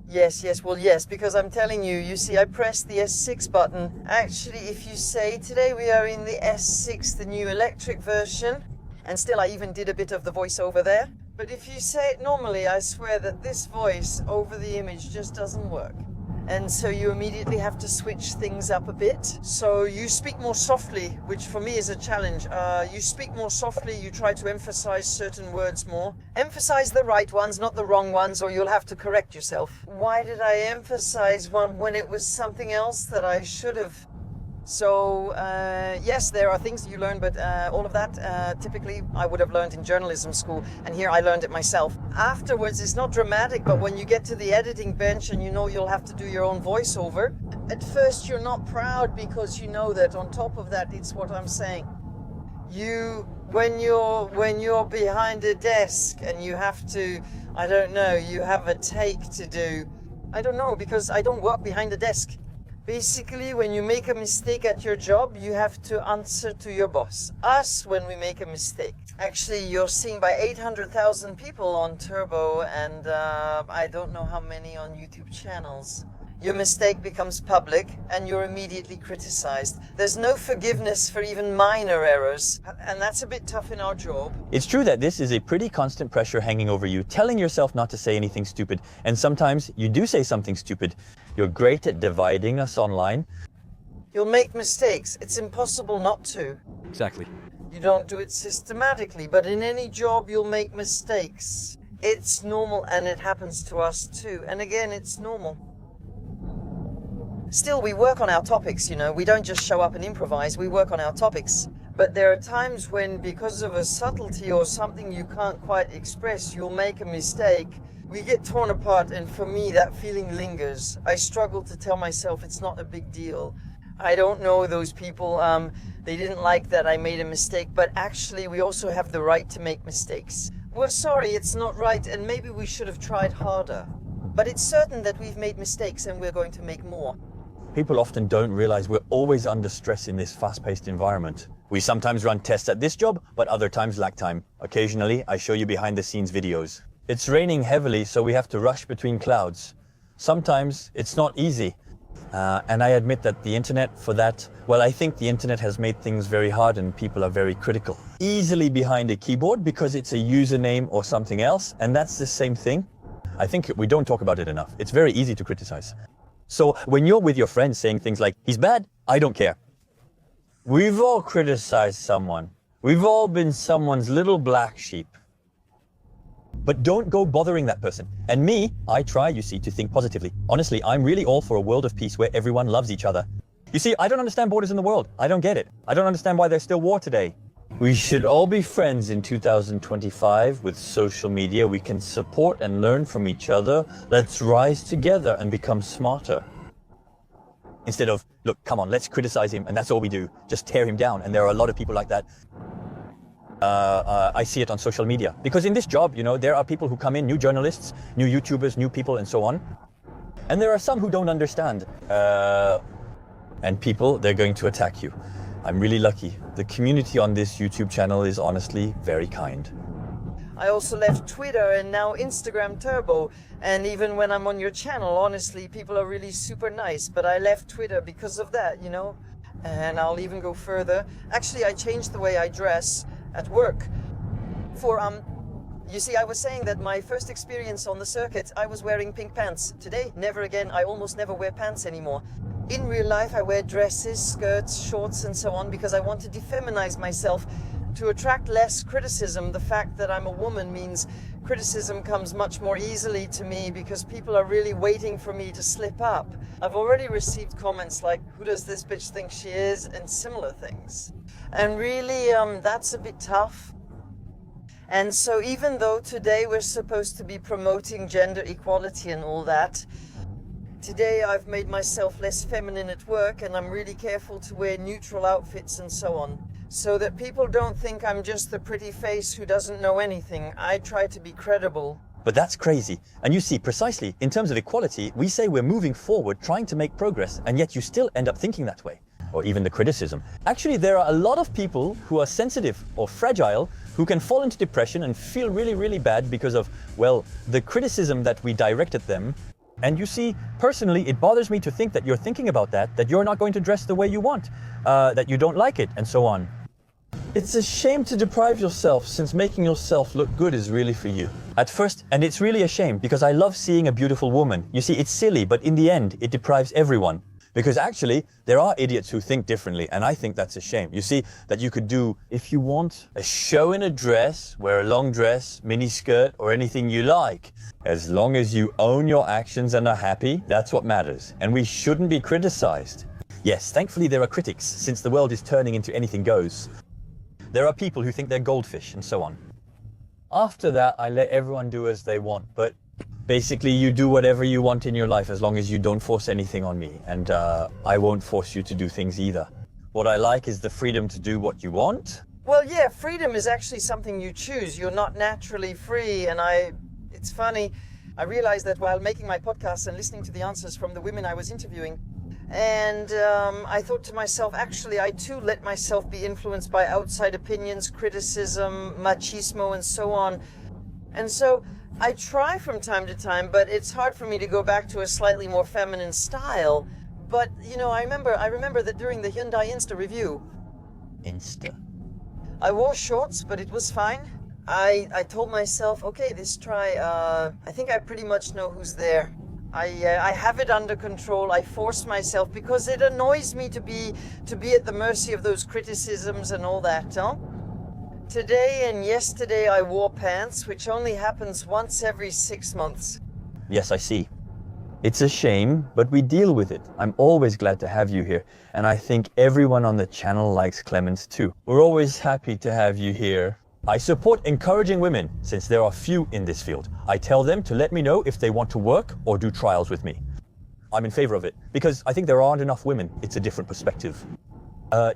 Yes, because I'm telling you, you see, I pressed the S6 button. Actually, if you say, today we are in the S6, the new electric version, and still I even did a bit of the voiceover there. But if you say it normally, I swear that this voice over the image just doesn't work. And so you immediately have to switch things up a bit. So you speak more softly, which for me is a challenge. You speak more softly, you try to emphasize certain words more. Emphasize the right ones, not the wrong ones, or you'll have to correct yourself. Why did I emphasize one when it was something else that I should have? So, yes, there are things you learn, but all of that, typically, I would have learned in journalism school, and here I learned it myself. Afterwards, it's not dramatic, but when you get to the editing bench and you know you'll have to do your own voiceover, at first you're not proud because you know that on top of that, it's what I'm saying. When you're behind a desk and you have to, I don't know, you have a take to do, I don't know, because I don't work behind a desk. Basically, when you make a mistake at your job, you have to answer to your boss. Us, when we make a mistake. Actually, you're seen by 800,000 people on Turbo and I don't know how many on YouTube channels. Your mistake becomes public and you're immediately criticized. There's no forgiveness for even minor errors, and that's a bit tough in our job. It's true that this is a pretty constant pressure hanging over you, telling yourself not to say anything stupid, and sometimes you do say something stupid. You're great at dividing us online. You'll make mistakes. It's impossible not to. Exactly. You don't do it systematically, but in any job you'll make mistakes. It's normal, and it happens to us too. And again, it's normal. Still, we work on our topics, you know. We don't just show up and improvise, we work on our topics. But there are times when, because of a subtlety or something you can't quite express, you'll make a mistake. We get torn apart, and for me, that feeling lingers. I struggle to tell myself it's not a big deal. I don't know those people. They didn't like that I made a mistake, but actually, we also have the right to make mistakes. We're sorry, it's not right, and maybe we should have tried harder. But it's certain that we've made mistakes, and we're going to make more. People often don't realize we're always under stress in this fast-paced environment. We sometimes run tests at this job, but other times lack time. Occasionally, I show you behind-the-scenes videos. It's raining heavily, so we have to rush between clouds. Sometimes it's not easy. And I admit that the internet, for that, well, I think the internet has made things very hard and people are very critical. Easily behind a keyboard because it's a username or something else, and that's the same thing. I think we don't talk about it enough. It's very easy to criticize. So when you're with your friends saying things like, he's bad, I don't care. We've all criticized someone. We've all been someone's little black sheep. But don't go bothering that person. And me, I try, you see, to think positively. Honestly, I'm really all for a world of peace where everyone loves each other. You see, I don't understand borders in the world. I don't get it. I don't understand why there's still war today. We should all be friends in 2025 with social media. We can support and learn from each other. Let's rise together and become smarter. Instead of, look, come on, let's criticize him, and that's all we do. Just tear him down. And there are a lot of people like that. I see it on social media. Because in this job, you know, there are people who come in, new journalists, new YouTubers, new people, and so on. And there are some who don't understand. And people, they're going to attack you. I'm really lucky. The community on this YouTube channel is honestly very kind. I also left Twitter and now Instagram Turbo. And even when I'm on your channel, honestly, people are really super nice. But I left Twitter because of that, you know. And I'll even go further. Actually, I changed the way I dress at work. You see, I was saying that my first experience on the circuit, I was wearing pink pants. Today, never again. I almost never wear pants anymore. In real life, I wear dresses, skirts, shorts, and so on because I want to defeminize myself to attract less criticism. The fact that I'm a woman means criticism comes much more easily to me because people are really waiting for me to slip up. I've already received comments like, who does this bitch think she is, and similar things. And really, that's a bit tough. And so even though today we're supposed to be promoting gender equality and all that, today I've made myself less feminine at work, and I'm really careful to wear neutral outfits and so on, so that people don't think I'm just the pretty face who doesn't know anything. I try to be credible. But that's crazy. And you see, precisely, in terms of equality, we say we're moving forward, trying to make progress, and yet you still end up thinking that way. Or even the criticism. Actually, there are a lot of people who are sensitive or fragile who can fall into depression and feel really, really bad because of, well, the criticism that we direct at them. And you see, personally, it bothers me to think that you're thinking about that you're not going to dress the way you want, that you don't like it, and so on. It's a shame to deprive yourself, since making yourself look good is really for you. At first, and it's really a shame, because I love seeing a beautiful woman. You see, it's silly, but in the end, it deprives everyone. Because actually, there are idiots who think differently, and I think that's a shame. You see, that you could do, if you want, a show in a dress, wear a long dress, mini skirt, or anything you like. As long as you own your actions and are happy, that's what matters. And we shouldn't be criticized. Yes, thankfully there are critics, since the world is turning into anything goes. There are people who think they're goldfish, and so on. After that, I let everyone do as they want, but basically you do whatever you want in your life as long as you don't force anything on me, and I won't force you to do things either. What I like is the freedom to do what you want. Well, yeah, freedom is actually something you choose. You're not naturally free, and it's funny, I realized that while making my podcast and listening to the answers from the women I was interviewing, and I thought to myself, actually, I too let myself be influenced by outside opinions, criticism, machismo, and so on. And so I try from time to time, but it's hard for me to go back to a slightly more feminine style. But, you know, I remember that during the Hyundai Insta review, I wore shorts, but it was fine. I told myself, okay, this try, I think I pretty much know who's there. I have it under control. I force myself because it annoys me to be at the mercy of those criticisms and all that, huh? Today and yesterday I wore pants, which only happens once every 6 months. Yes, I see. It's a shame, but we deal with it. I'm always glad to have you here, and I think everyone on the channel likes Clémence too. We're always happy to have you here. I support encouraging women, since there are few in this field. I tell them to let me know if they want to work or do trials with me. I'm in favor of it, because I think there aren't enough women. It's a different perspective.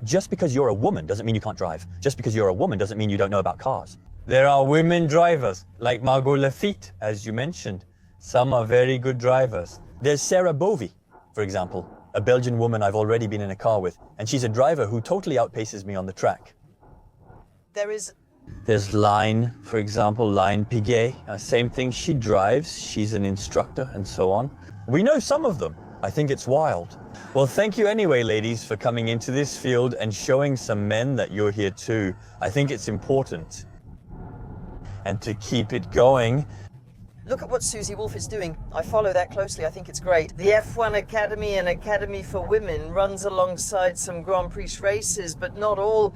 Just because you're a woman doesn't mean you can't drive. Just because you're a woman doesn't mean you don't know about cars. There are women drivers, like Margot Lafitte, as you mentioned. Some are very good drivers. There's Sarah Bovy, for example, a Belgian woman I've already been in a car with, and she's a driver who totally outpaces me on the track. There's Line, for example, Line Piguet. Same thing, she drives, she's an instructor, and so on. We know some of them. I think it's wild. Well, thank you anyway, ladies, for coming into this field and showing some men that you're here too. I think it's important. And to keep it going. Look at what Susie Wolf is doing. I follow that closely. I think it's great. The F1 Academy and Academy for Women runs alongside some Grand Prix races, but not all.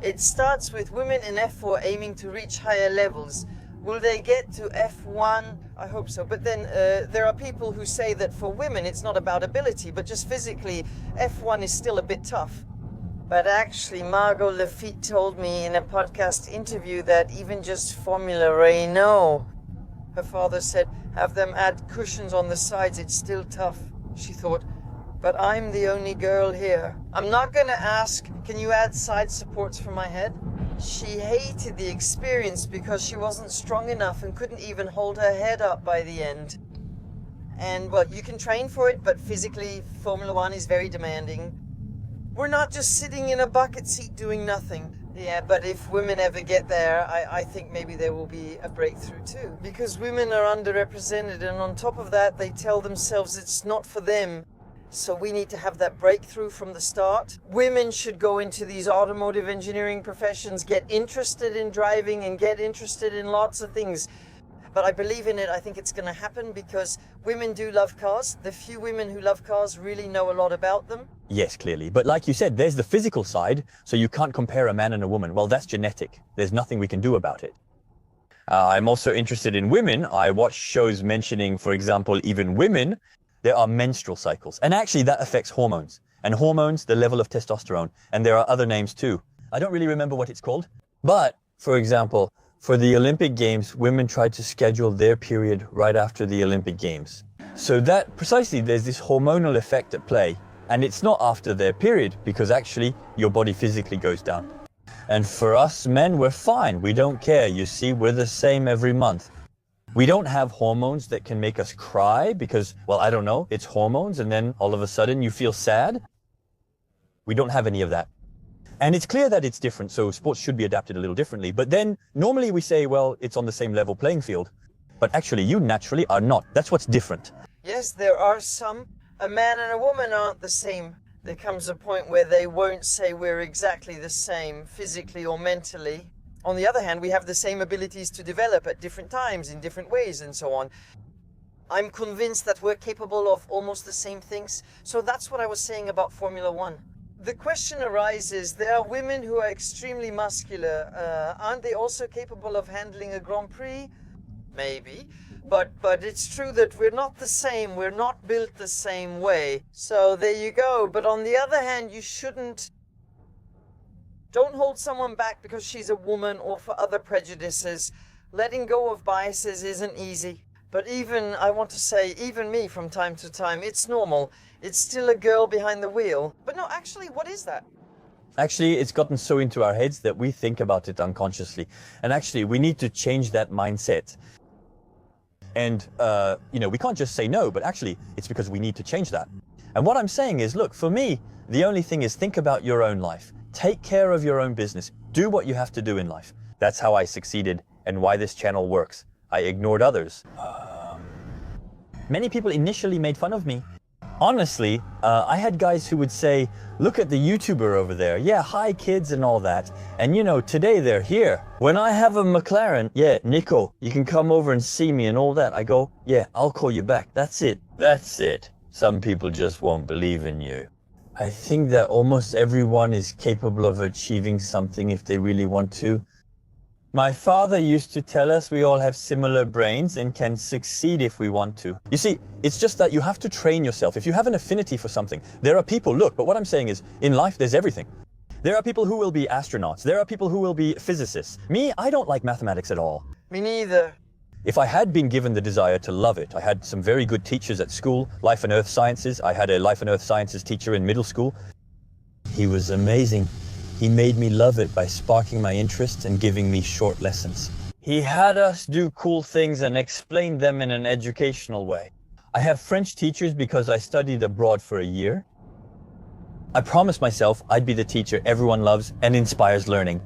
It starts with women in F4 aiming to reach higher levels. Will they get to F1? I hope so. But then there are people who say that for women it's not about ability, but just physically, F1 is still a bit tough. But actually, Margot Lafitte told me in a podcast interview that even just Formula Renault, her father said, have them add cushions on the sides, it's still tough. She thought, but I'm the only girl here. I'm not gonna ask, can you add side supports for my head? She hated the experience because she wasn't strong enough and couldn't even hold her head up by the end. And well, you can train for it, but physically, Formula One is very demanding. We're not just sitting in a bucket seat doing nothing. Yeah, but if women ever get there, I think maybe there will be a breakthrough too. Because women are underrepresented, and on top of that, they tell themselves it's not for them. So we need to have that breakthrough from the start. Women should go into these automotive engineering professions, get interested in driving and get interested in lots of things. But I believe in it. I think it's going to happen because women do love cars. The few women who love cars really know a lot about them. Yes, clearly. But like you said, there's the physical side, so you can't compare a man and a woman. Well, that's genetic. There's nothing we can do about it. I'm also interested in women. I watch shows mentioning, for example, even women, there are menstrual cycles. And actually that affects hormones. And hormones, the level of testosterone. And there are other names too. I don't really remember what it's called. But, for example, for the Olympic Games, women tried to schedule their period right after the Olympic Games. So that, precisely, there's this hormonal effect at play. And it's not after their period, because actually your body physically goes down. And for us men, we're fine. We don't care. You see, we're the same every month. We don't have hormones that can make us cry because, well, I don't know, it's hormones and then all of a sudden you feel sad. We don't have any of that. And it's clear that it's different, so sports should be adapted a little differently. But then normally we say, well, it's on the same level playing field. But actually you naturally are not. That's what's different. Yes, there are some. A man and a woman aren't the same. There comes a point where they won't say we're exactly the same physically or mentally. On the other hand, we have the same abilities to develop at different times, in different ways, and so on. I'm convinced that we're capable of almost the same things. So that's what I was saying about Formula One. The question arises, there are women who are extremely muscular. Aren't they also capable of handling a Grand Prix? Maybe. But it's true that we're not the same. We're not built the same way. So there you go. But on the other hand, don't hold someone back because she's a woman or for other prejudices. Letting go of biases isn't easy. But I want to say, even me from time to time, it's normal. It's still a girl behind the wheel. But no, actually, what is that? Actually, it's gotten so into our heads that we think about it unconsciously. And actually, we need to change that mindset. And, we can't just say no, but actually, it's because we need to change that. And what I'm saying is, look, for me, the only thing is think about your own life. Take care of your own business. Do what you have to do in life. That's how I succeeded and why this channel works. I ignored others. Many people initially made fun of me. Honestly, I had guys who would say, look at the YouTuber over there. Yeah, hi kids and all that. And today they're here. When I have a McLaren, yeah, Nico, you can come over and see me and all that. I go, yeah, I'll call you back. That's it. That's it. Some people just won't believe in you. I think that almost everyone is capable of achieving something if they really want to. My father used to tell us we all have similar brains and can succeed if we want to. You see, it's just that you have to train yourself. If you have an affinity for something, there are people, but what I'm saying is, in life there's everything. There are people who will be astronauts. There are people who will be physicists. Me, I don't like mathematics at all. Me neither. If I had been given the desire to love it, I had some very good teachers at school, Life and Earth Sciences. I had a Life and Earth Sciences teacher in middle school. He was amazing. He made me love it by sparking my interest and giving me short lessons. He had us do cool things and explain them in an educational way. I have French teachers because I studied abroad for a year. I promised myself I'd be the teacher everyone loves and inspires learning.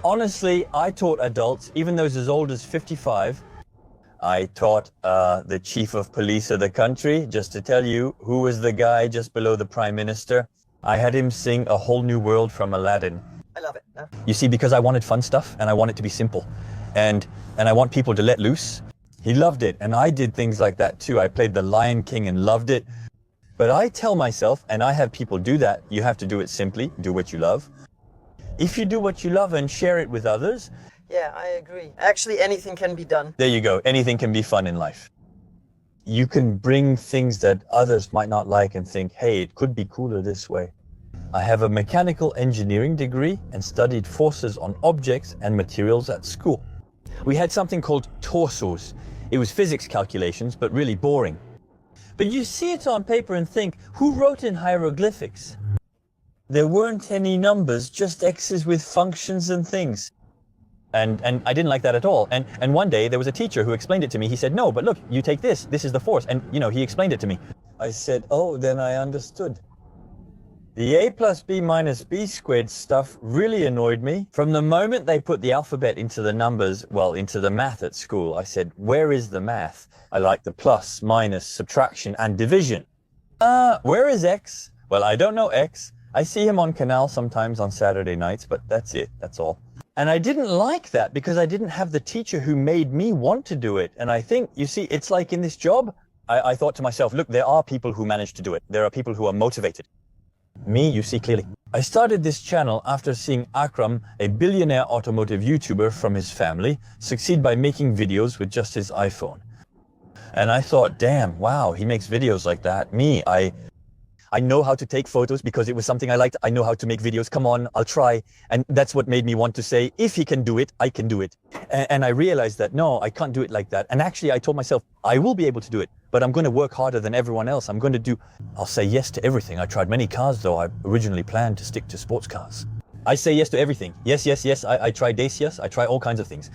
Honestly, I taught adults, even those as old as 55. I taught the chief of police of the country, just to tell you who was the guy just below the prime minister. I had him sing A Whole New World from Aladdin. I love it. No? You see, because I wanted fun stuff and I want it to be simple. And I want people to let loose. He loved it, and I did things like that too. I played the Lion King and loved it. But I tell myself, and I have people do that, you have to do it simply, do what you love. If you do what you love and share it with others... Yeah, I agree. Actually, anything can be done. There you go. Anything can be fun in life. You can bring things that others might not like and think, hey, it could be cooler this way. I have a mechanical engineering degree and studied forces on objects and materials at school. We had something called torsos. It was physics calculations, but really boring. But you see it on paper and think, who wrote in hieroglyphics? There weren't any numbers, just X's with functions and things. And I didn't like that at all. And one day there was a teacher who explained it to me. He said, no, but look, you take this is the force. And he explained it to me. I said, oh, then I understood. The A plus B minus B squared stuff really annoyed me. From the moment they put the alphabet into the numbers, well, into the math at school, I said, where is the math? I like the plus, minus, subtraction, and division. Where is X? Well, I don't know X. I see him on Canal sometimes on Saturday nights, but that's it, that's all. And I didn't like that because I didn't have the teacher who made me want to do it. And I think, you see, it's like in this job, I thought to myself, look, there are people who manage to do it. There are people who are motivated. Me, you see clearly. I started this channel after seeing Akram, a billionaire automotive YouTuber from his family, succeed by making videos with just his iPhone. And I thought, damn, wow, he makes videos like that. Me, I know how to take photos because it was something I liked. I know how to make videos. Come on, I'll try. And that's what made me want to say, if he can do it, I can do it. And I realized that, no, I can't do it like that. And actually, I told myself, I will be able to do it, but I'm going to work harder than everyone else. I'll say yes to everything. I tried many cars, though. I originally planned to stick to sports cars. I say yes to everything. Yes. I try Dacias. I try all kinds of things.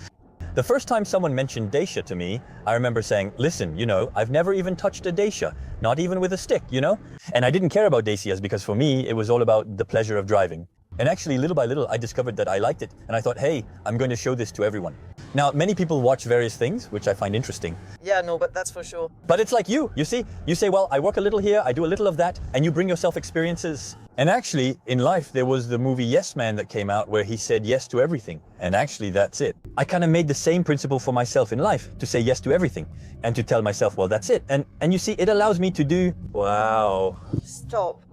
The first time someone mentioned Dacia to me, I remember saying, listen, I've never even touched a Dacia, not even with a stick, And I didn't care about Dacias because for me, it was all about the pleasure of driving. And actually, little by little, I discovered that I liked it. And I thought, hey, I'm going to show this to everyone. Now, many people watch various things, which I find interesting. Yeah, no, but that's for sure. But it's like you see, you say, well, I work a little here, I do a little of that, and you bring yourself experiences. And actually, in life, there was the movie Yes Man that came out where he said yes to everything. And actually, that's it. I kind of made the same principle for myself in life, to say yes to everything. And to tell myself, well, that's it. And you see, it allows me to do, wow. Stop.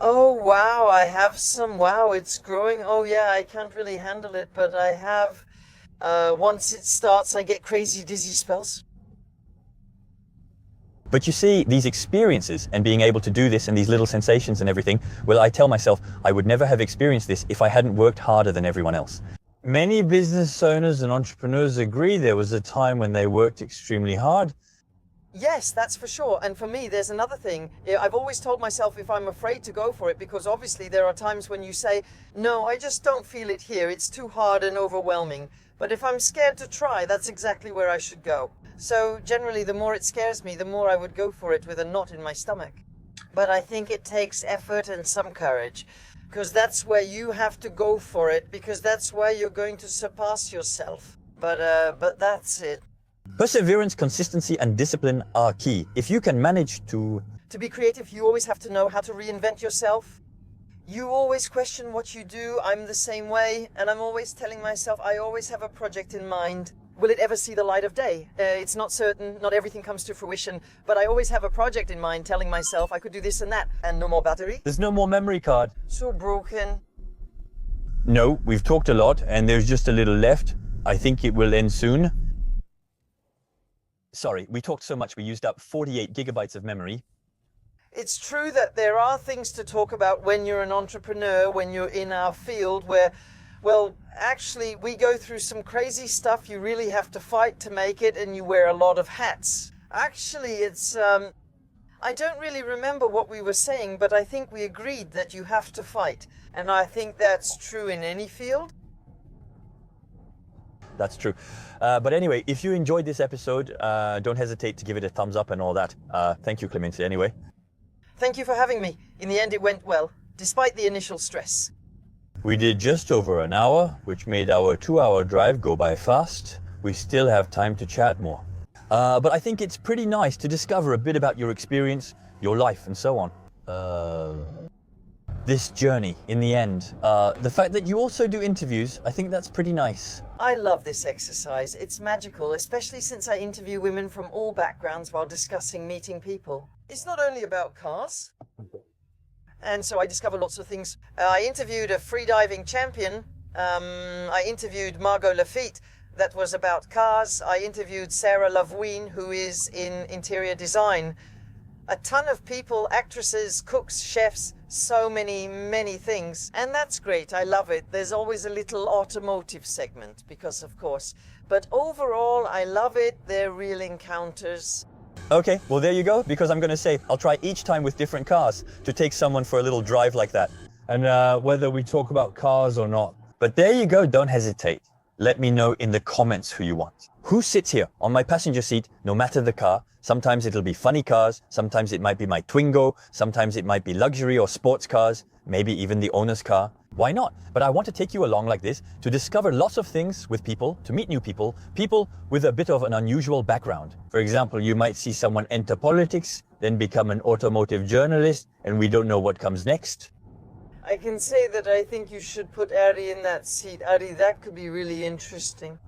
Oh, wow, I have some, wow, it's growing. Oh, yeah, I can't really handle it, but I have, once it starts, I get crazy dizzy spells. But you see, these experiences and being able to do this and these little sensations and everything, well, I tell myself I would never have experienced this if I hadn't worked harder than everyone else. Many business owners and entrepreneurs agree there was a time when they worked extremely hard. Yes, that's for sure. And for me, there's another thing. I've always told myself if I'm afraid to go for it, because obviously there are times when you say, no, I just don't feel it here. It's too hard and overwhelming. But if I'm scared to try, that's exactly where I should go. So generally, the more it scares me, the more I would go for it with a knot in my stomach. But I think it takes effort and some courage, because that's where you have to go for it, because that's where you're going to surpass yourself. But that's it. Perseverance, consistency, and discipline are key. If you can manage to be creative, you always have to know how to reinvent yourself. You always question what you do. I'm the same way. And I'm always telling myself, I always have a project in mind. Will it ever see the light of day? It's not certain. Not everything comes to fruition. But I always have a project in mind, telling myself I could do this and that. And no more battery. There's no more memory card. So broken. No, we've talked a lot and there's just a little left. I think it will end soon. Sorry, we talked so much we used up 48 gigabytes of memory. It's true that there are things to talk about when you're an entrepreneur, when you're in our field where, well, actually we go through some crazy stuff. You really have to fight to make it and you wear a lot of hats. Actually, it's, I don't really remember what we were saying, but I think we agreed that you have to fight. And I think that's true in any field. That's true. But anyway, if you enjoyed this episode, don't hesitate to give it a thumbs up and all that. Thank you, Clémence, anyway. Thank you for having me. In the end, it went well, despite the initial stress. We did just over an hour, which made our 2-hour drive go by fast. We still have time to chat more. But I think it's pretty nice to discover a bit about your experience, your life, and so on. This journey, in the end. The fact that you also do interviews, I think that's pretty nice. I love this exercise. It's magical, especially since I interview women from all backgrounds while discussing meeting people. It's not only about cars. And so I discover lots of things. I interviewed a freediving champion. I interviewed Margot Lafitte. That was about cars. I interviewed Sarah Loveween, who is in interior design. A ton of people, actresses, cooks, chefs, so many things. And that's great. I love it. There's always a little automotive segment because, of course. But overall, I love it. They're real encounters. Okay, well there you go, because I'm going to say I'll try each time with different cars to take someone for a little drive like that. And whether we talk about cars or not. But there you go, don't hesitate. Let me know in the comments who you want. Who sits here on my passenger seat, no matter the car? Sometimes it'll be funny cars, sometimes it might be my Twingo, sometimes it might be luxury or sports cars, maybe even the owner's car. Why not? But I want to take you along like this to discover lots of things with people, to meet new people, people with a bit of an unusual background. For example, you might see someone enter politics, then become an automotive journalist, and we don't know what comes next. I can say that I think you should put Ari in that seat. Ari, that could be really interesting.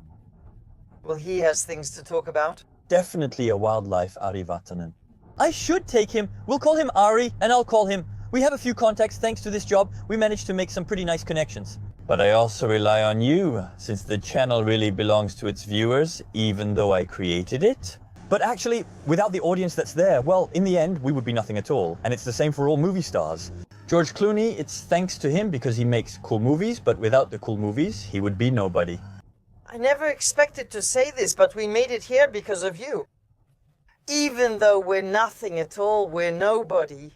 Well, he has things to talk about. Definitely a wildlife Ari Vatanen. I should take him. We'll call him Ari and I'll call him We have a few contacts. Thanks to this job, we managed to make some pretty nice connections. But I also rely on you, since the channel really belongs to its viewers, even though I created it. But actually, without the audience that's there, well, in the end, we would be nothing at all. And it's the same for all movie stars. George Clooney, it's thanks to him because he makes cool movies, but without the cool movies, he would be nobody. I never expected to say this, but we made it here because of you. Even though we're nothing at all, we're nobody.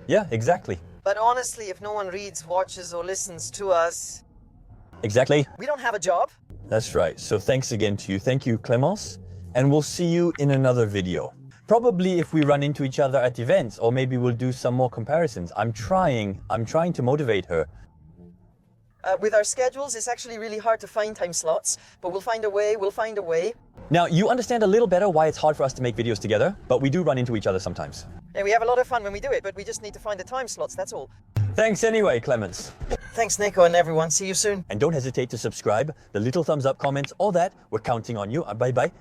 Yeah, exactly. But honestly, if no one reads, watches, or listens to us... Exactly. We don't have a job. That's right. So thanks again to you. Thank you, Clémence. And we'll see you in another video. Probably if we run into each other at events, or maybe we'll do some more comparisons. I'm trying to motivate her. With our schedules, it's actually really hard to find time slots, but we'll find a way. Now, you understand a little better why it's hard for us to make videos together, but we do run into each other sometimes. And we have a lot of fun when we do it, but we just need to find the time slots, that's all. Thanks anyway, Clémence. Thanks, Nico, and everyone. See you soon. And don't hesitate to subscribe, the little thumbs up, comments, all that. We're counting on you. Bye-bye.